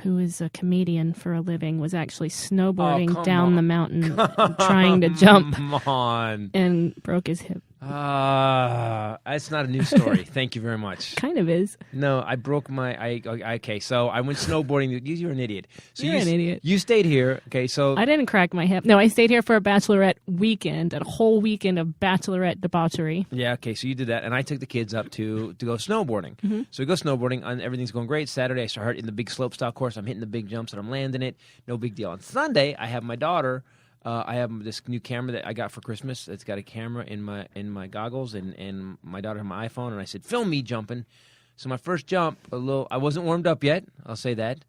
who is a comedian for a living was actually snowboarding down the mountain trying to jump.
Come on.
And broke his hip.
It's not a news story. Thank you very much.
Kind of is.
No, I broke my. Okay, so I went snowboarding. You're an idiot. So
You're an idiot.
You stayed here. Okay, so
I didn't crack my hip. No, I stayed here for a bachelorette weekend, a whole weekend of bachelorette debauchery.
Yeah, okay, so you did that, and I took the kids up to go snowboarding.
Mm-hmm.
So we go snowboarding, and everything's going great. Saturday, I start hitting the big slopestyle course. I'm hitting the big jumps, and I'm landing it. No big deal. On Sunday, I have my daughter. I have this new camera that I got for Christmas. It's got a camera in my goggles, and my daughter had my iPhone, and I said, film me jumping. So my first jump, I wasn't warmed up yet, I'll say that.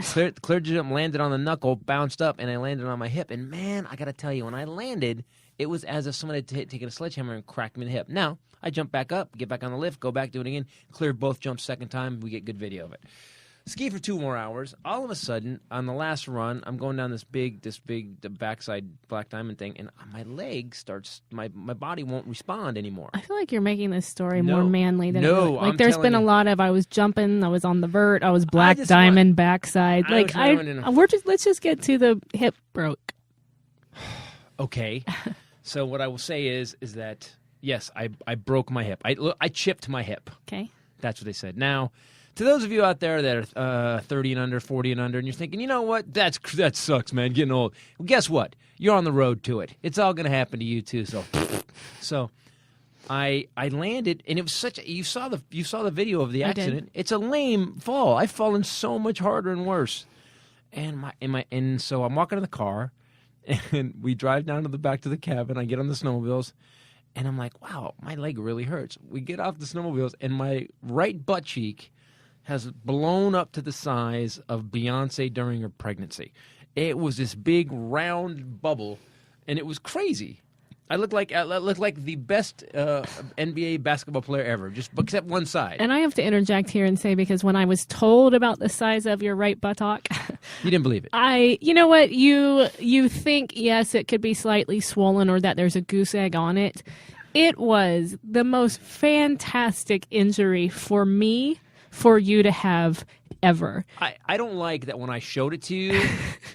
Cleared the jump, landed on the knuckle, bounced up, and I landed on my hip. And man, I got to tell you, when I landed, it was as if someone had taken a sledgehammer and cracked me in the hip. Now, I jump back up, get back on the lift, go back, do it again, clear both jumps second time, we get good video of it. Ski for 2 more hours. All of a sudden, on the last run, I'm going down the backside black diamond thing, and my leg starts. My body won't respond anymore.
I feel like you're making this story more manly than
no.
Like there's been a lot of I was jumping, I was on the vert, I was black diamond backside. Let's just get to the hip broke.
Okay. So what I will say is that yes, I broke my hip. I chipped my hip.
Okay.
That's what they said. Now, to those of you out there that are 30 and under, 40 and under, and you're thinking, you know what, that sucks, man, getting old. Well, guess what? You're on the road to it. It's all going to happen to you too. So I landed, and it was such a, you saw the video of the accident. It's a lame fall. I've fallen so much harder and worse. And so I'm walking in the car, and we drive down to the back to the cabin. I get on the snowmobiles. And I'm like, wow, my leg really hurts. We get off the snowmobiles, and my right butt cheek has blown up to the size of Beyonce during her pregnancy. It was this big round bubble, and it was crazy. I looked like the best NBA basketball player ever, just except one side.
And I have to interject here and say, because when I was told about the size of your right buttock,
you didn't believe it.
You know what, you think, yes, it could be slightly swollen or that there's a goose egg on it. It was the most fantastic injury for me, for you to have ever.
I don't like that when I showed it to you,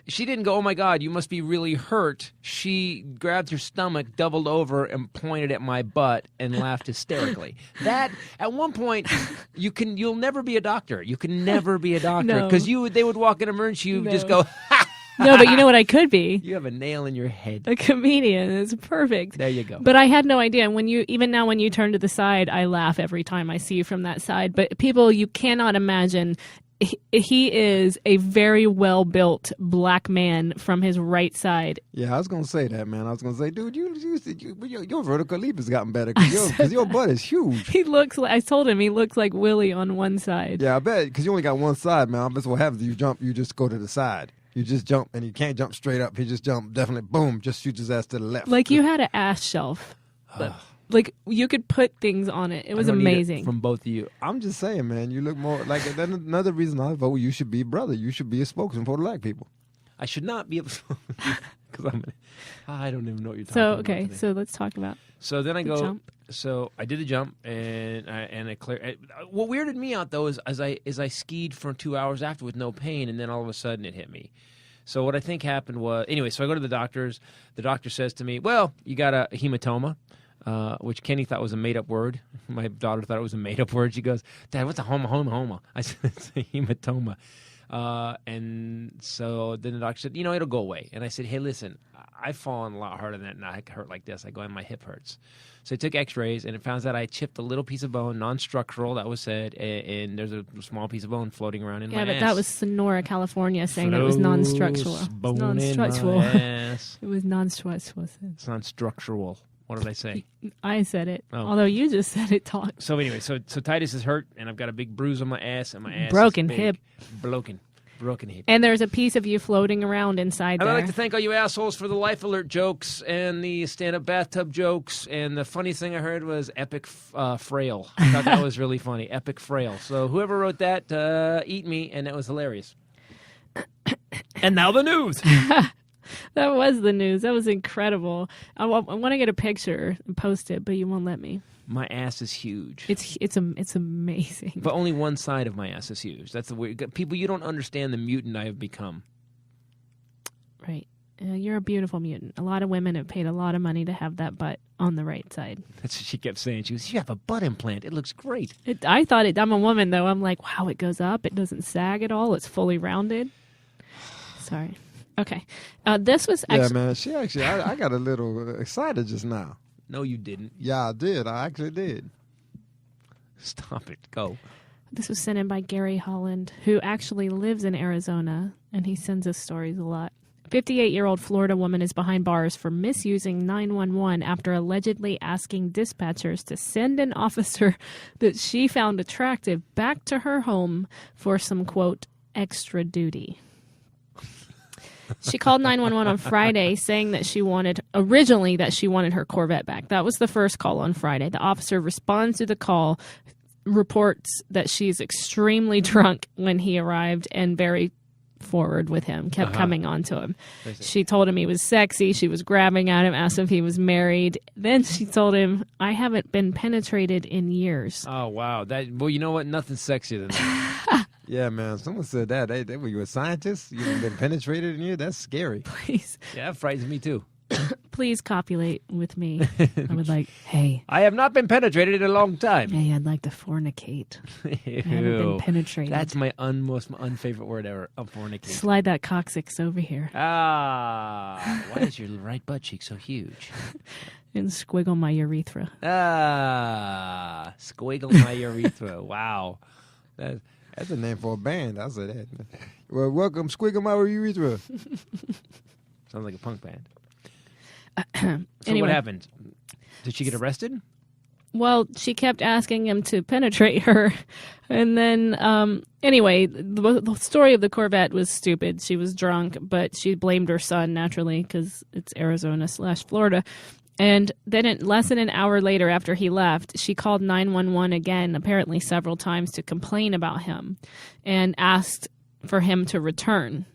she didn't go, oh my God, you must be really hurt. She grabbed her stomach, doubled over, and pointed at my butt and laughed hysterically. That, at one point, you'll never be a doctor. You can never be a doctor. Because they would walk in emergency, you would just go, ha!
No, but you know what I could be?
You have a nail in your head.
A comedian. It's perfect.
There you go.
But I had no idea. Even now when you turn to the side, I laugh every time I see you from that side. But people, you cannot imagine, he is a very well-built black man from his right side.
Yeah, I was going to say that, man. I was going to say, dude, your vertical leap has gotten better because your butt is huge.
I told him he looks like Willie on one side.
Yeah, I bet, because you only got one side, man. I bet what happens you jump, you just go to the side. You just jump, and you can't jump straight up. He just jump, definitely, boom, just shoots his ass to the left.
Like you had an ass shelf. Like you could put things on it. It was amazing.
From both of you.
I'm just saying, man, you look more like, that's another reason I vote you should be brother. You should be a spokesman for the black people.
I should not be able to, because I don't even know what you're talking about.
Okay, so let's talk about.
So then I go.
Jump.
So I did the jump, and I cleared. What weirded me out though is I skied for 2 hours after with no pain, and then all of a sudden it hit me. So what I think happened was, anyway. So I go to the doctors. The doctor says to me, "Well, you got a hematoma," which Kenny thought was a made-up word. My daughter thought it was a made-up word. She goes, "Dad, what's a homa?" I said, "It's a hematoma." And so then the doctor said, it'll go away. And I said, hey, listen, I've fallen a lot harder than that, and I hurt like this. I go, and my hip hurts. So I took x-rays, and it found out I chipped a little piece of bone, non-structural, that was said, and there's a small piece of bone floating around in my ass. Yeah, but
that was Sonora, California, saying that it was non-structural.
Bone non-structural. In my ass.
It was non-structural.
It's non-structural. What did I say?
I said it. Oh. Although you just said it.
So anyway, so Titus is hurt, and I've got a big bruise on my ass, and my ass
broken
is big.
hip.
Broken hip.
And there's a piece of you floating around inside there.
I'd like to thank all you assholes for the Life Alert jokes and the stand-up bathtub jokes. And the funny thing I heard was epic frail. I thought that was really funny. Epic frail. So whoever wrote that, eat me, and that was hilarious. And now the news.
That was the news. That was incredible. I want to get a picture and post it, but you won't let me.
My ass is huge.
It's amazing.
But only one side of my ass is huge. That's the weird. People, you don't understand the mutant I have become.
Right. You're a beautiful mutant. A lot of women have paid a lot of money to have that butt on the right side.
That's what she kept saying. She goes, "You have a butt implant. It looks great."
I thought it. I'm a woman, though. I'm like, wow, it goes up. It doesn't sag at all. It's fully rounded. Sorry. Okay. This was actually...
Yeah, man. She actually, I got a little excited just now.
No, you didn't.
Yeah, I did. I actually did.
Stop it. Go.
This was sent in by Gary Holland, who actually lives in Arizona, and he sends us stories a lot. 58-year-old Florida woman is behind bars for misusing 911 after allegedly asking dispatchers to send an officer that she found attractive back to her home for some, quote, extra duty. She called 911 on Friday saying that she wanted her Corvette back. That was the first call on Friday. The officer responds to the call, reports that she's extremely drunk when he arrived and very forward with him, kept coming on to him. She told him he was sexy. She was grabbing at him, asked if he was married. Then she told him, "I haven't been penetrated in years."
Oh, wow. Well, you know what? Nothing's sexier than that.
Yeah, man. Someone said that. They were you a scientist? You've been penetrated in you? That's scary.
Please.
Yeah, that frightens me too.
Please copulate with me. I would like, hey.
I have not been penetrated in a long time.
Hey, I'd like to fornicate.
Ew.
I haven't been penetrated.
That's my most unfavorite word ever, fornicate.
Slide that coccyx over here.
Ah, why is your right butt cheek so huge?
And squiggle my urethra.
Ah,
Squiggle my urethra. Wow.
That's a name for a band. I'll say that. Well, welcome, Squiggle My Urethra.
Sounds like a punk band.
So
anyway, what happened? Did she get arrested?
Well, she kept asking him to penetrate her. And then, anyway, the story of the Corvette was stupid. She was drunk, but she blamed her son, naturally, because it's Arizona/Florida. And then less than an hour later after he left, she called 911 again, apparently several times, to complain about him and asked for him to return.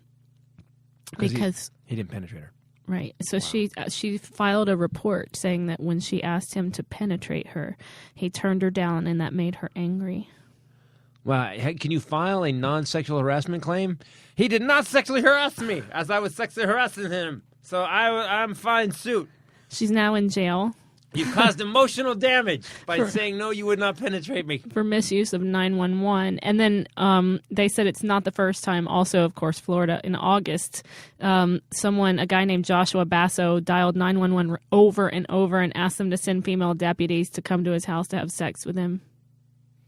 Because
he didn't penetrate her.
Right. So wow. She filed a report saying that when she asked him to penetrate her, he turned her down, and that made her angry.
Wow. Can you file a non-sexual harassment claim? He did not sexually harass me as I was sexually harassing him. So I'm fine suit.
She's now in jail.
You caused emotional damage by saying, no, you would not penetrate me.
For misuse of 911. And then they said it's not the first time. Also, of course, Florida, in August, a guy named Joshua Basso, dialed 911 over and over and asked them to send female deputies to come to his house to have sex with him.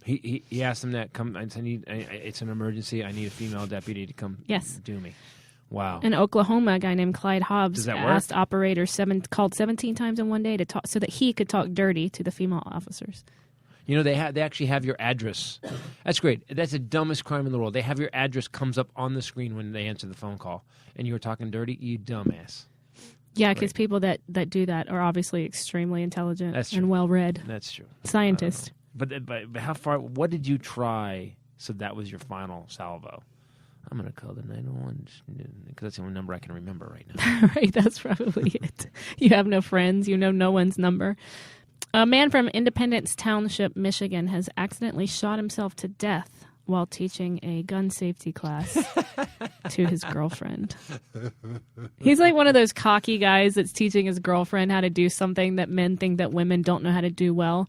He asked them that, it's an emergency. I need a female deputy to come do me. Wow.
In Oklahoma, a guy named Clyde Hobbs asked
work?
operators called 17 times in one day to talk so that he could talk dirty to the female officers.
You know, they actually have your address. That's great. That's the dumbest crime in the world. They have your address comes up on the screen when they answer the phone call, and you were talking dirty, you dumbass.
Yeah, because people that do that are obviously extremely intelligent and well-read.
That's true.
Scientists.
But how far, what did you try so that was your final salvo? I'm going to call the 911 because that's the only number I can remember right now.
Right, that's probably it. You have no friends. You know no one's number. A man from Independence Township, Michigan, has accidentally shot himself to death while teaching a gun safety class to his girlfriend. He's like one of those cocky guys that's teaching his girlfriend how to do something that men think that women don't know how to do well.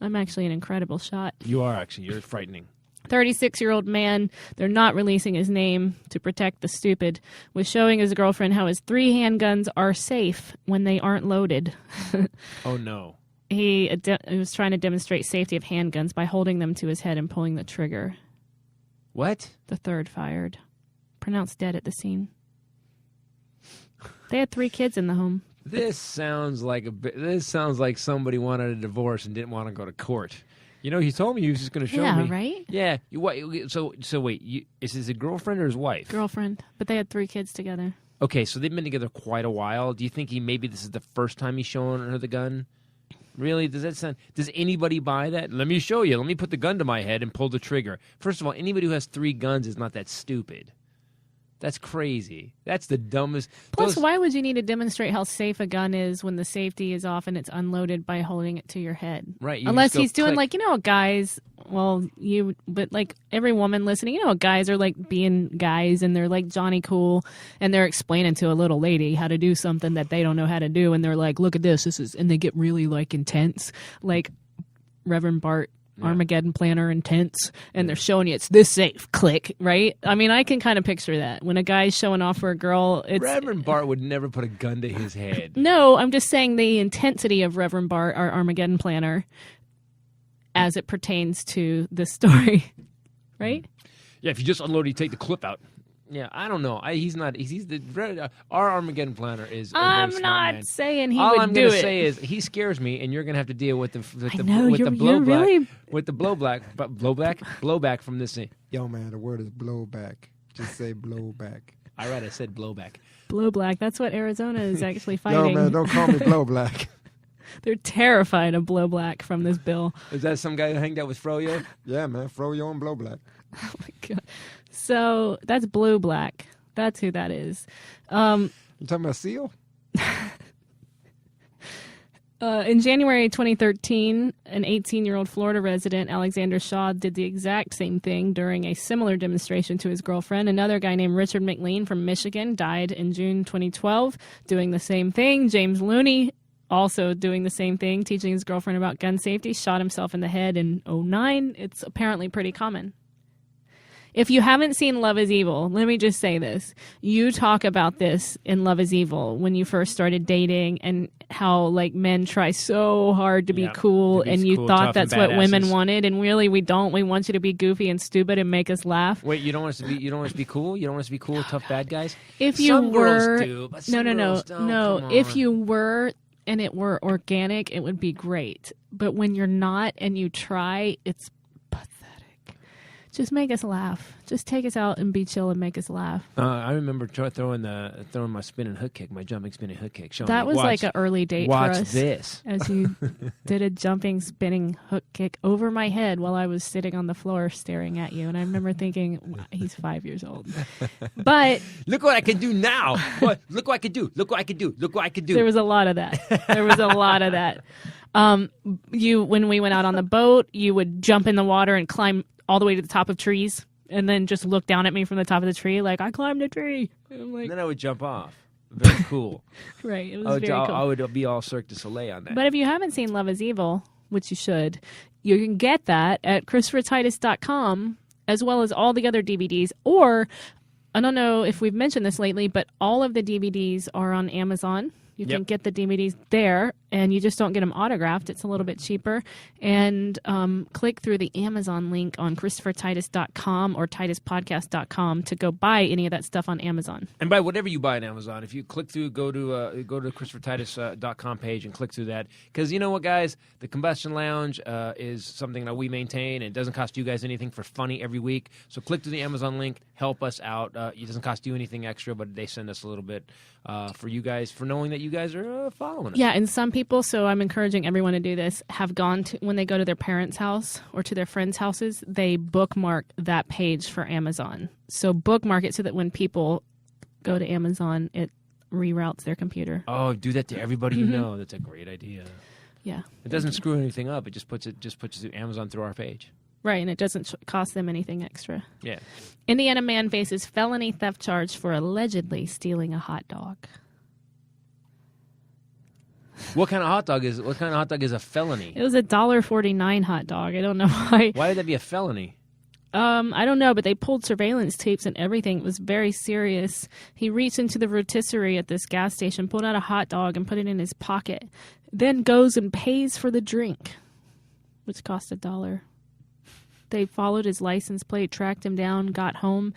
I'm actually an incredible shot.
You are actually. You're frightening.
36-year-old man, they're not releasing his name to protect the stupid, was showing his girlfriend how his 3 handguns are safe when they aren't loaded.
Oh, no.
He was trying to demonstrate safety of handguns by holding them to his head and pulling the trigger.
What?
The third fired. Pronounced dead at the scene. They had 3 kids in the home.
This sounds like somebody wanted a divorce and didn't want to go to court. You know, he told me he was just going to show me.
Yeah, right?
Yeah. So wait, is this a girlfriend or his wife?
Girlfriend. But they had 3 kids together.
Okay, so they've been together quite a while. Do you think this is the first time he's showing her the gun? Really? Does anybody buy that? Let me show you. Let me put the gun to my head and pull the trigger. First of all, anybody who has 3 guns is not that stupid. That's crazy. That's the dumbest.
Plus, why would you need to demonstrate how safe a gun is when the safety is off and it's unloaded by holding it to your head?
Right.
Unless he's doing like, guys, but like every woman listening, guys are like being guys and they're like Johnny Cool and they're explaining to a little lady how to do something that they don't know how to do. And they're like, look at this is, and they get really like intense, like Reverend Bart. Yeah. Armageddon planner intense, and they're showing you it's this safe. Click, right? I mean, I can kind of picture that when a guy's showing off for a girl.
Reverend Bart would never put a gun to his head.
No, I'm just saying the intensity of Reverend Bart, our Armageddon planner, as it pertains to this story, right?
Yeah, if you just unload, you take the clip out. Yeah, I don't know. He's not. He's the our Armageddon planner is.
I'm not saying he
All
would
I'm
do
gonna
it.
say is he scares me, and you're gonna have to deal with the blowback from this thing.
Yo, man, the word is blowback. Just say blowback.
All right, I said blowback.
Blowback. That's what Arizona is actually fighting.
Yo, man, don't call me blowback.
They're terrified of blowback from this bill.
Is that some guy who hanged out with Froyo?
Yeah, man, Froyo and blowback.
Oh my god! So that's Blue Black. That's who that is.
You talking about Seal?
In January 2013, an 18-year-old Florida resident, Alexander Shaw, did the exact same thing during a similar demonstration to his girlfriend. Another guy named Richard McLean from Michigan died in June 2012 doing the same thing. James Looney, also doing the same thing, teaching his girlfriend about gun safety, shot himself in the head in 2009. It's apparently pretty common. If you haven't seen Love is Evil, let me just say this. You talk about this in Love is Evil when you first started dating and how like men try so hard to be cool and you thought that's what women wanted, and really we don't. We want you to be goofy and stupid and make us laugh.
Wait, you don't want us to be cool? You don't want us to be cool, tough bad guys?
If you
some
were
girls do, but some girls don't.
No. If you were and it were organic, it would be great. But when you're not and you try, it's pathetic. Just make us laugh. Just take us out and be chill and make us laugh.
I remember throwing my spinning hook kick, my jumping spinning hook kick.
That was like an early date for us.
Watch this.
As you did a jumping spinning hook kick over my head while I was sitting on the floor staring at you. And I remember thinking, wow, he's 5 years old. But
look what I can do now. Look what I can do. Look what I can do. Look what I can do.
There was a lot of that. There was a lot of that. When we went out on the boat, you would jump in the water and climb all the way to the top of trees and then just look down at me from the top of the tree like, I climbed a tree. And I'm like,
then I would jump off. Very cool.
Right. It was very cool.
I would be all Cirque du Soleil on that.
But if you haven't seen Love is Evil, which you should, you can get that at ChristopherTitus.com as well as all the other DVDs. Or, I don't know if we've mentioned this lately, but all of the DVDs are on Amazon. You can get the DVDs there, and you just don't get them autographed. It's a little bit cheaper. And click through the Amazon link on ChristopherTitus.com or TitusPodcast.com to go buy any of that stuff on Amazon.
And buy whatever you buy on Amazon. If you click through, go to ChristopherTitus.com page and click through that. Because you know what, guys? The Combustion Lounge is something that we maintain, and it doesn't cost you guys anything for funny every week. So click through the Amazon link. Help us out. It doesn't cost you anything extra, but they send us a little bit for you guys, for knowing that you guys are following us.
Yeah, and some people, so I'm encouraging everyone to do this, have gone to, when they go to their parents' house or to their friends' houses, they bookmark that page for Amazon. So bookmark it so that when people go to Amazon, it reroutes their computer.
Oh, do that to everybody you know. That's a great idea.
Yeah.
It doesn't screw anything up. It just puts Amazon through our page.
Right, and it doesn't cost them anything extra.
Yeah.
Indiana man faces felony theft charge for allegedly stealing a hot dog.
What kind of hot dog is a felony?
It was a $1.49 hot dog. I don't know why.
Why would that be a felony?
I don't know, but they pulled surveillance tapes and everything. It was very serious. He reached into the rotisserie at this gas station, pulled out a hot dog and put it in his pocket, then goes and pays for the drink, which cost $1. They followed his license plate, tracked him down, got home,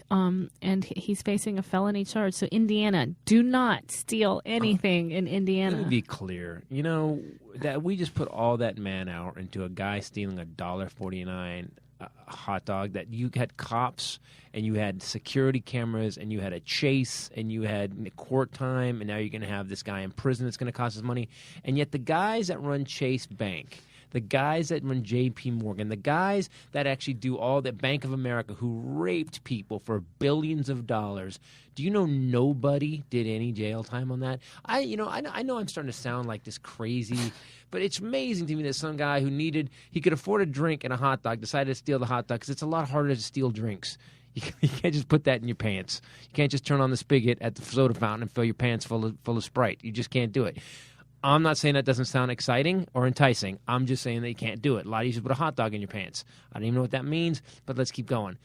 and he's facing a felony charge. So Indiana, do not steal anything in Indiana.
Let me be clear. You know, that we just put all that man hour into a guy stealing a $1.49 hot dog, that you had cops and you had security cameras and you had a chase and you had court time, and now you're going to have this guy in prison that's going to cost us money. And yet the guys that run Chase Bank, the guys that run J.P. Morgan, the guys that actually do all that, Bank of America, who raped people for billions of dollars. Do you know nobody did any jail time on that? I know I'm starting to sound like this crazy, but it's amazing to me that some guy he could afford a drink and a hot dog decided to steal the hot dog because it's a lot harder to steal drinks. You can't just put that in your pants. You can't just turn on the spigot at the soda fountain and fill your pants full of Sprite. You just can't do it. I'm not saying that doesn't sound exciting or enticing. I'm just saying that you can't do it. A lot of you just put a hot dog in your pants. I don't even know what that means, but let's keep going.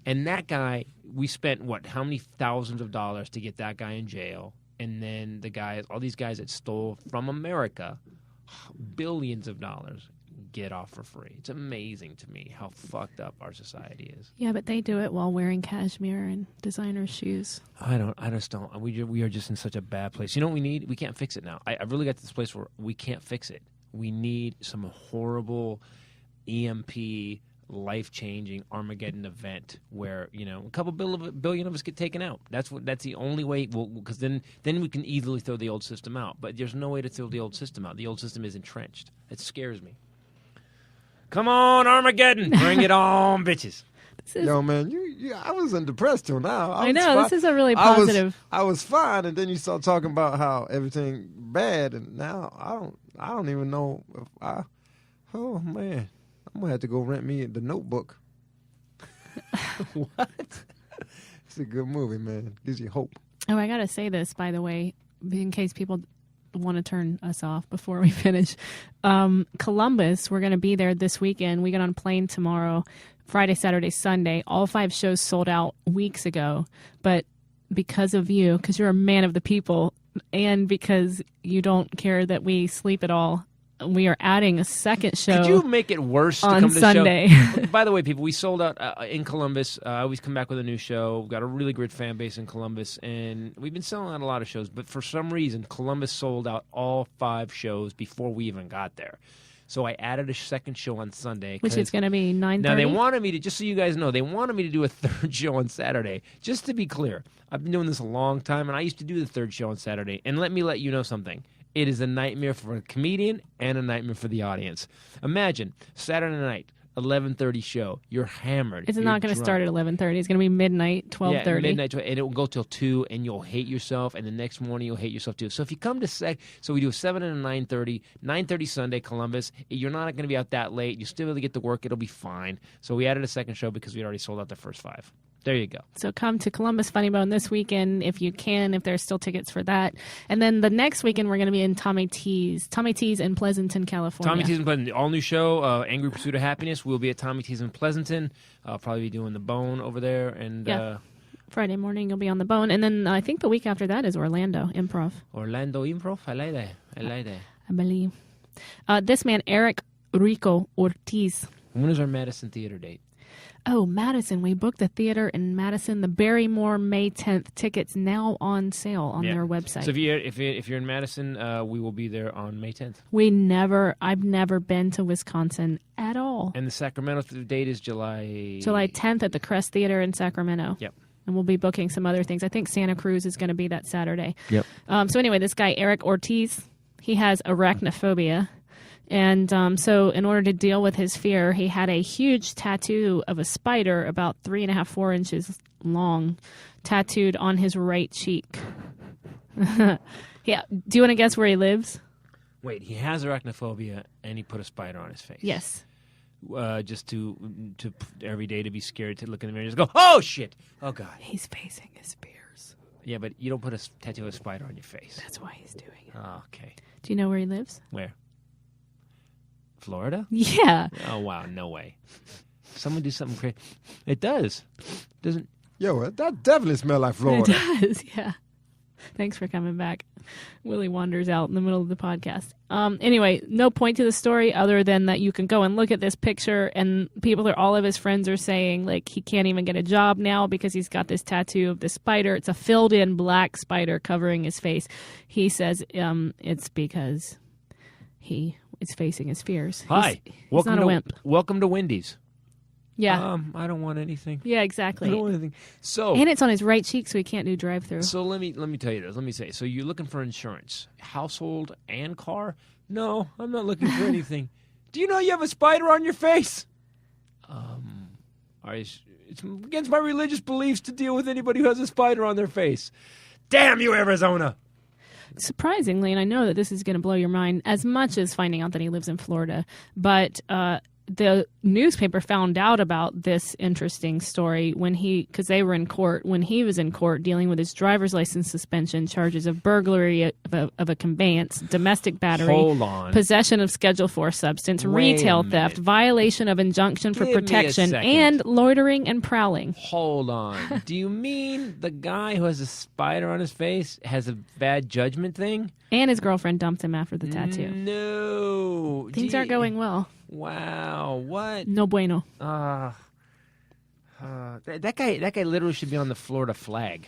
And that guy, we spent, how many thousands of dollars to get that guy in jail? And then all these guys that stole from America billions of dollars get off for free. It's amazing to me how fucked up our society is.
Yeah, but they do it while wearing cashmere and designer shoes.
I just don't. We are just in such a bad place. You know what we need? We can't fix it now. I really got to this place where we can't fix it. We need some horrible EMP, life-changing Armageddon event where, a couple billion of us get taken out. That's the only way. Because then we can easily throw the old system out. But there's no way to throw the old system out. The old system is entrenched. It scares me. Come on, Armageddon. Bring it on, bitches.
Yo, man, I wasn't depressed till now.
I know, this is a really positive.
I was fine, and then you start talking about how everything bad, and now I don't even know if oh, man. I'm going to have to go rent me The Notebook.
What?
It's a good movie, man. Gives you hope.
Oh, I got to say this, by the way, in case people want to turn us off before we finish. Columbus, we're going to be there this weekend. We get on a plane tomorrow, Friday, Saturday, Sunday. All 5 shows sold out weeks ago. But because of you, because you're a man of the people, and because you don't care that we sleep at all, we are adding a second show.
Could you make it worse to
on
come to
Sunday?
the show? By the way, people, we sold out in Columbus. I always come back with a new show. We've got a really great fan base in Columbus, and we've been selling out a lot of shows. But for some reason, Columbus sold out all 5 shows before we even got there. So I added a second show on Sunday.
Which is going to be 9:30.
Now, they wanted me to, just so you guys know, they wanted me to do a third show on Saturday. Just to be clear, I've been doing this a long time, and I used to do the third show on Saturday. And let me let you know something. It is a nightmare for a comedian and a nightmare for the audience. Imagine, Saturday night, 11:30 show. You're hammered.
It's not going to start at 11:30. It's going to be midnight, 12:30.
Yeah, midnight, and it will go till 2, and you'll hate yourself, and the next morning you'll hate yourself too. So if you come to so we do a 7 and a 9:30, 9:30 Sunday, Columbus. You're not going to be out that late. You still be able to get to work. It'll be fine. So we added a second show because we already sold out the first 5. There you go.
So come to Columbus Funny Bone this weekend if you can, if there's still tickets for that. And then the next weekend we're going to be in Tommy T's in Pleasanton, California.
Tommy T's in Pleasanton. All new show, Angry Pursuit of Happiness. We'll be at Tommy T's in Pleasanton. I'll probably be doing the Bone over there. And
Friday morning you'll be on the Bone. And then I think the week after that is Orlando Improv.
Orlando Improv? I like that.
I believe. This man, Eric Rico Ortiz.
When is our Madison Theater date?
Oh, Madison. We booked the theater in Madison, the Barrymore, May 10th. Tickets now on sale on their website.
So if you're in Madison, we will be there on May 10th.
I've never been to Wisconsin at all.
And the Sacramento date is July
10th at the Crest Theater in Sacramento.
Yep.
And we'll be booking some other things. I think Santa Cruz is going to be that Saturday.
Yep.
So anyway, this guy, Eric Ortiz, he has arachnophobia. And so in order to deal with his fear, he had a huge tattoo of a spider about 3.5, 4 inches long tattooed on his right cheek. Yeah. Do you want to guess where he lives?
Wait, he has arachnophobia and he put a spider on his face.
Yes.
Just to every day to be scared to look in the mirror and just go, oh, shit. Oh, God.
He's facing his fears.
Yeah, but you don't put a tattoo of a spider on your face.
That's why he's doing it.
Oh, okay.
Do you know where he lives?
Where? Florida?
Yeah.
Oh, wow. No way. Someone do something crazy. It does. Doesn't.
Yo, that definitely smells like Florida.
It does, yeah. Thanks for coming back. Willie wanders out in the middle of the podcast. Anyway, no point to the story other than that you can go and look at this picture and all of his friends are saying, like, he can't even get a job now because he's got this tattoo of the spider. It's a filled-in black spider covering his face. He says it's because he is facing his fears.
Hi.
He's not a wimp.
Welcome to Wendy's.
Yeah.
I don't want anything.
Yeah, exactly.
I don't want anything. So,
and it's on his right cheek, so he can't do drive-through.
So let me tell you this. Let me say. So you're looking for insurance, household and car? No, I'm not looking for anything. Do you know you have a spider on your face? It's against my religious beliefs to deal with anybody who has a spider on their face. Damn you, Arizona!
Surprisingly, and I know that this is going to blow your mind as much as finding out that he lives in Florida, but the newspaper found out about this interesting story because they were in court, when he was in court dealing with his driver's license suspension, charges of burglary of a conveyance, domestic battery, possession of Schedule 4 substance, retail theft, violation of injunction for protection, and loitering and prowling.
Hold on. Do you mean the guy who has a spider on his face has a bad judgment thing?
And his girlfriend dumped him after the tattoo.
No.
Things aren't going well.
Wow. What?
No bueno.
That guy literally should be on the Florida flag.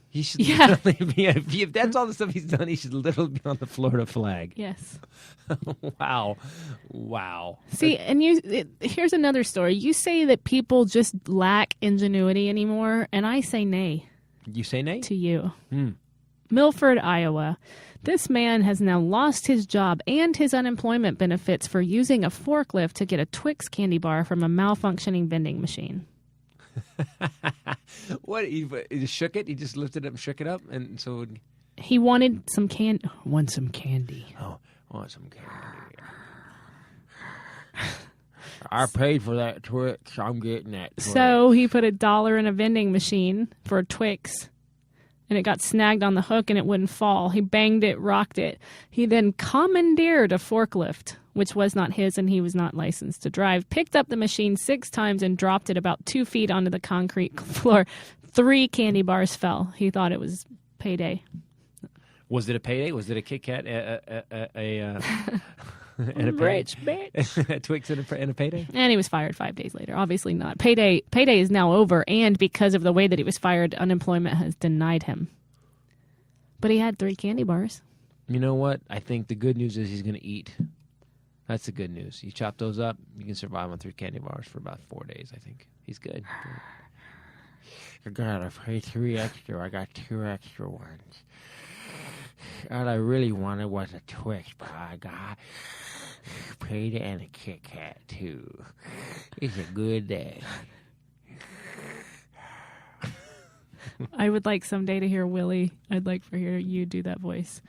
He should literally be. If that's all the stuff he's done, he should literally be on the Florida flag.
Yes.
Wow.
See, and here's another story. You say that people just lack ingenuity anymore, and I say nay.
You say nay?
To you. Milford, Iowa. This man has now lost his job and his unemployment benefits for using a forklift to get a Twix candy bar from a malfunctioning vending machine.
What? He just shook it? He just lifted it up and shook it up? And so
he wanted some candy. Want some candy.
Oh, want some candy. I paid for that Twix. I'm getting that Twix.
So he put $1 in a vending machine for a Twix. And it got snagged on the hook and it wouldn't fall. He banged it, rocked it. He then commandeered a forklift, which was not his and he was not licensed to drive, picked up the machine 6 times and dropped it about 2 feet onto the concrete floor. 3 candy bars fell. He thought it was payday.
Was it a payday? Was it a Kit Kat? And a
rich bitch.
A Twix and a payday?
And he was fired 5 days later. Obviously not. Payday is now over, and because of the way that he was fired, unemployment has denied him. But he had 3 candy bars.
You know what? I think the good news is he's going to eat. That's the good news. You chop those up, you can survive on 3 candy bars for about 4 days, I think. He's good. I gotta pay 3 extra. I got 2 extra ones. All I really wanted was a Twix, but I got payday and a Kit Kat, too. It's a good day.
I would like someday to hear Willie. I'd like for you do that voice.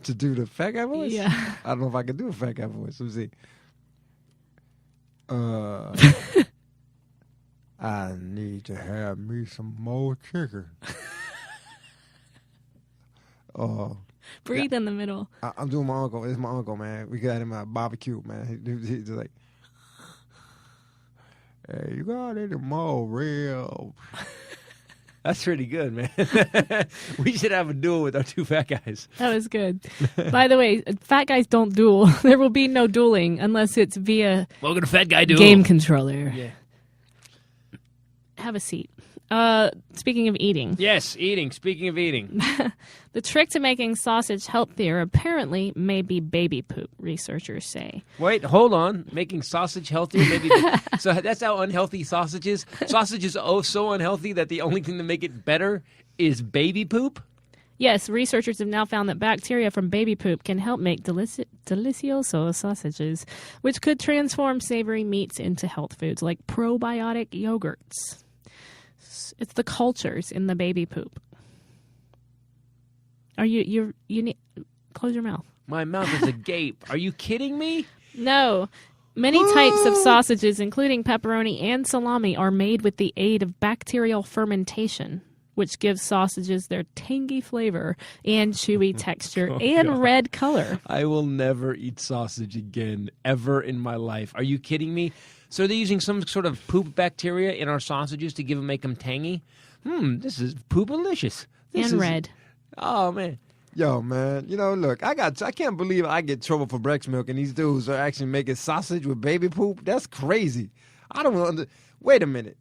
To do the fat guy voice?
Yeah.
I don't know if I can do a fat guy voice. Let me see. I need to have me some more chicken.
Breathe in the middle.
I'm doing my uncle. It's my uncle, man. We got him at barbecue, man. He's like, hey, you got any more ribs?
That's pretty good, man. We should have a duel with our 2 fat guys.
That was good. By the way, fat guys don't duel. There will be no dueling unless it's via
Welcome to Fat Guy Duel.
Game controller.
Yeah.
Have a seat. Speaking of eating.
Yes, eating. Speaking of eating.
The trick to making sausage healthier apparently may be baby poop, researchers say.
Wait, hold on. Making sausage healthier? Maybe so that's how unhealthy sausage is? Sausage is so unhealthy that the only thing to make it better is baby poop?
Yes, researchers have now found that bacteria from baby poop can help make delicioso sausages, which could transform savory meats into health foods like probiotic yogurts. It's the cultures in the baby poop. Are you need close your mouth.
My mouth is agape. Are you kidding me?
No. Many types of sausages, including pepperoni and salami, are made with the aid of bacterial fermentation, which gives sausages their tangy flavor and chewy texture and red color.
I will never eat sausage again, ever in my life. Are you kidding me? So they're using some sort of poop bacteria in our sausages to make them tangy? This is poopalicious.
Red.
Oh, man.
Yo, man, look, I can't believe I get trouble for breast milk and these dudes are actually making sausage with baby poop. That's crazy. I don't wait a minute.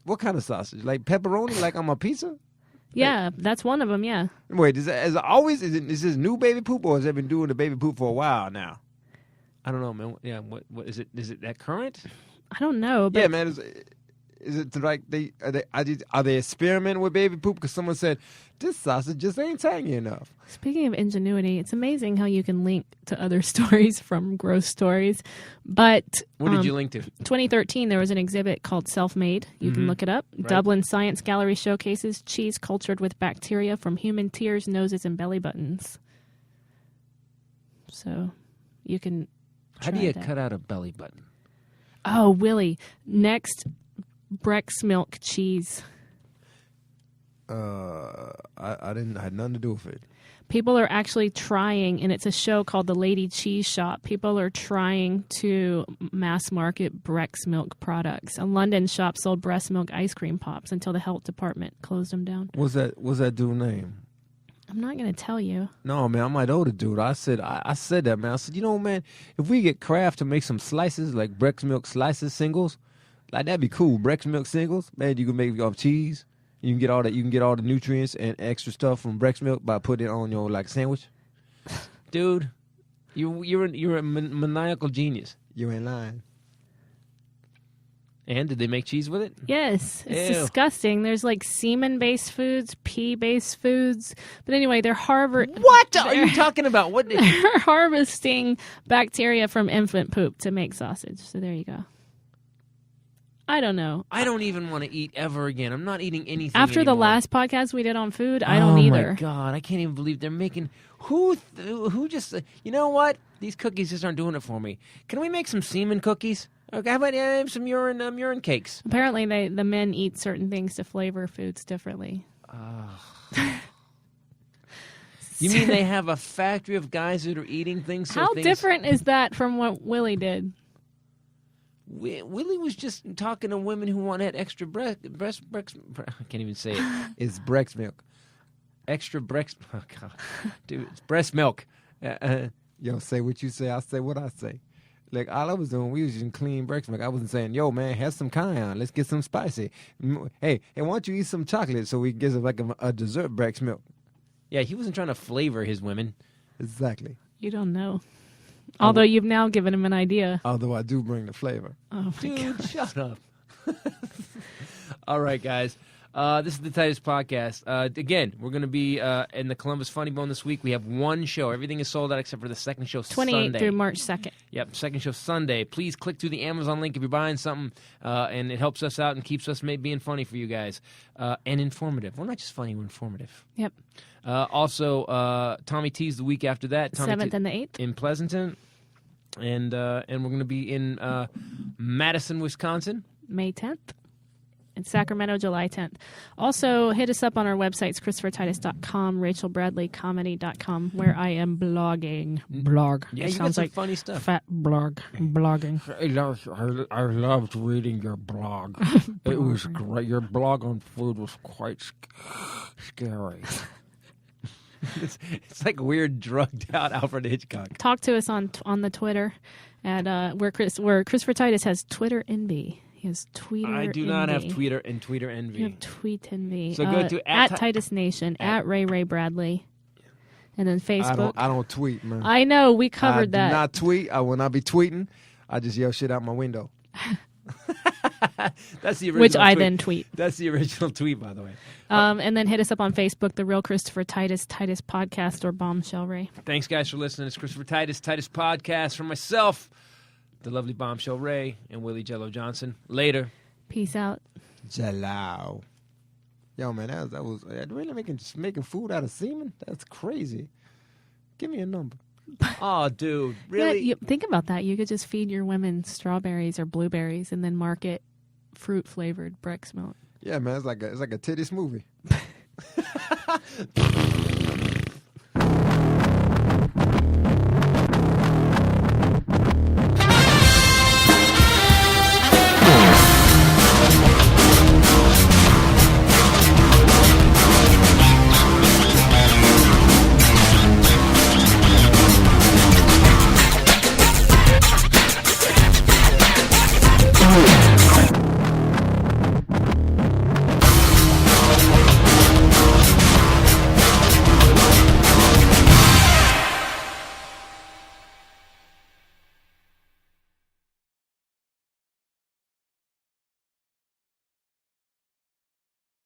What kind of sausage? Like pepperoni, like on my pizza?
Yeah, that's one of them, yeah.
Wait, is this new baby poop or has it been doing the baby poop for a while now?
I don't know, man. Yeah, what is it? Is it that current?
I don't know. But
yeah, man. Is it like are they experimenting with baby poop? Because someone said this sausage just ain't tangy enough.
Speaking of ingenuity, it's amazing how you can link to other stories from gross stories. But
What did you link to?
2013, there was an exhibit called Self-Made. You can look it up.
Right.
Dublin Science Gallery showcases cheese cultured with bacteria from human tears, noses, and belly buttons. So you can
How do you cut out a belly button?
Oh, Willie. Next, Breck's milk cheese.
I had nothing to do with it.
People are actually trying, and it's a show called The Lady Cheese Shop. People are trying to mass market Breck's milk products. A London shop sold breast milk ice cream pops until the health department closed them down.
What's that dude's name?
I'm not going to tell you.
No, man, I might owe the dude. I said that, man. I said, you know, man, if we get Kraft to make some slices, like Breck's milk slices singles, like that'd be cool. Breck's milk singles, man, you can make cheese. You can get all that. You can get all the nutrients and extra stuff from Breck's milk by putting it on your like sandwich.
Dude, you're a maniacal genius.
You ain't lying.
And did they make cheese with it?
Yes, it's
Ew.
disgusting. There's like semen-based foods, pea-based foods. But anyway, they're
What are you talking about? What?
They're harvesting bacteria from infant poop to make sausage. So there you go. I don't know.
I don't even want to eat ever again. I'm not eating anything
After the
anymore.
last podcast we did on food, I don't
Oh
either.
my God, I can't even believe they're making who just you know what? These cookies just aren't doing it for me. Can we make some semen cookies? Okay, how about some urine cakes?
Apparently, the men eat certain things to flavor foods differently.
You mean they have a factory of guys that are eating things? So
How
things,
different is that from what Willie did?
Willie was just talking to women who wanted extra breast. I can't even say it.
It's Breck's milk.
Extra breast. Oh God, dude, it's breast milk.
Yo, say what you say. I say what I say. Like all I was doing, we was using clean Breck's milk. I wasn't saying, yo, man, have some cayenne. Let's get some spicy. Hey, why don't you eat some chocolate so we can get like a dessert Breck's milk?
Yeah, he wasn't trying to flavor his women.
Exactly.
You don't know. Although you've now given him an idea.
Although I do bring the flavor.
Oh, my
Dude,
God.
shut up. All right, guys. This is the Titus Podcast. Again, we're going to be in the Columbus Funny Bone this week. We have one show. Everything is sold out except for the second show
28
Sunday.
through March 2nd.
Yep, second show Sunday. Please click through the Amazon link if you're buying something, and it helps us out and keeps us being funny for you guys and informative. We're not just funny, we're informative.
Yep.
Also, Tommy T's the week after that. Tommy
7th
T
and the 8th.
in Pleasanton, and we're going to be in Madison, Wisconsin.
May 10th. In Sacramento, July 10th. Also, hit us up on our websites, ChristopherTitus.com, RachelBradleyComedy.com, where I am blogging. Blog.
Yeah,
It
you got
sounds
some
like
funny stuff.
fat blog. Blogging.
I loved reading your blog. It was great. Your blog on food was quite scary.
It's like weird, drugged out Alfred Hitchcock.
Talk to us on the Twitter at where Christopher Titus has Twitter envy. He has Twitter
I do not have
envy.
Twitter and Twitter envy.
You have tweet envy.
So go to
at Titus Nation, at Ray Bradley, and then Facebook.
I don't tweet, man.
I know we covered
I
that.
do not tweet. I will not be tweeting. I just yell shit out my window.
That's the original
which I
tweet.
then tweet.
That's the original tweet, by the way.
And then hit us up on Facebook, The Real Christopher Titus, Titus Podcast, or Bombshell Rae.
Thanks, guys, for listening. It's Christopher Titus Podcast from myself, the lovely Bombshell Rae, and Willie Jello Johnson. Later.
Peace out.
Jello. Yo, man, that was really making food out of semen? That's crazy. Give me a number.
Oh, dude. Really?
Yeah, think about that. You could just feed your women strawberries or blueberries and then market fruit-flavored Breck's milk.
Yeah, man, it's like a titty smoothie.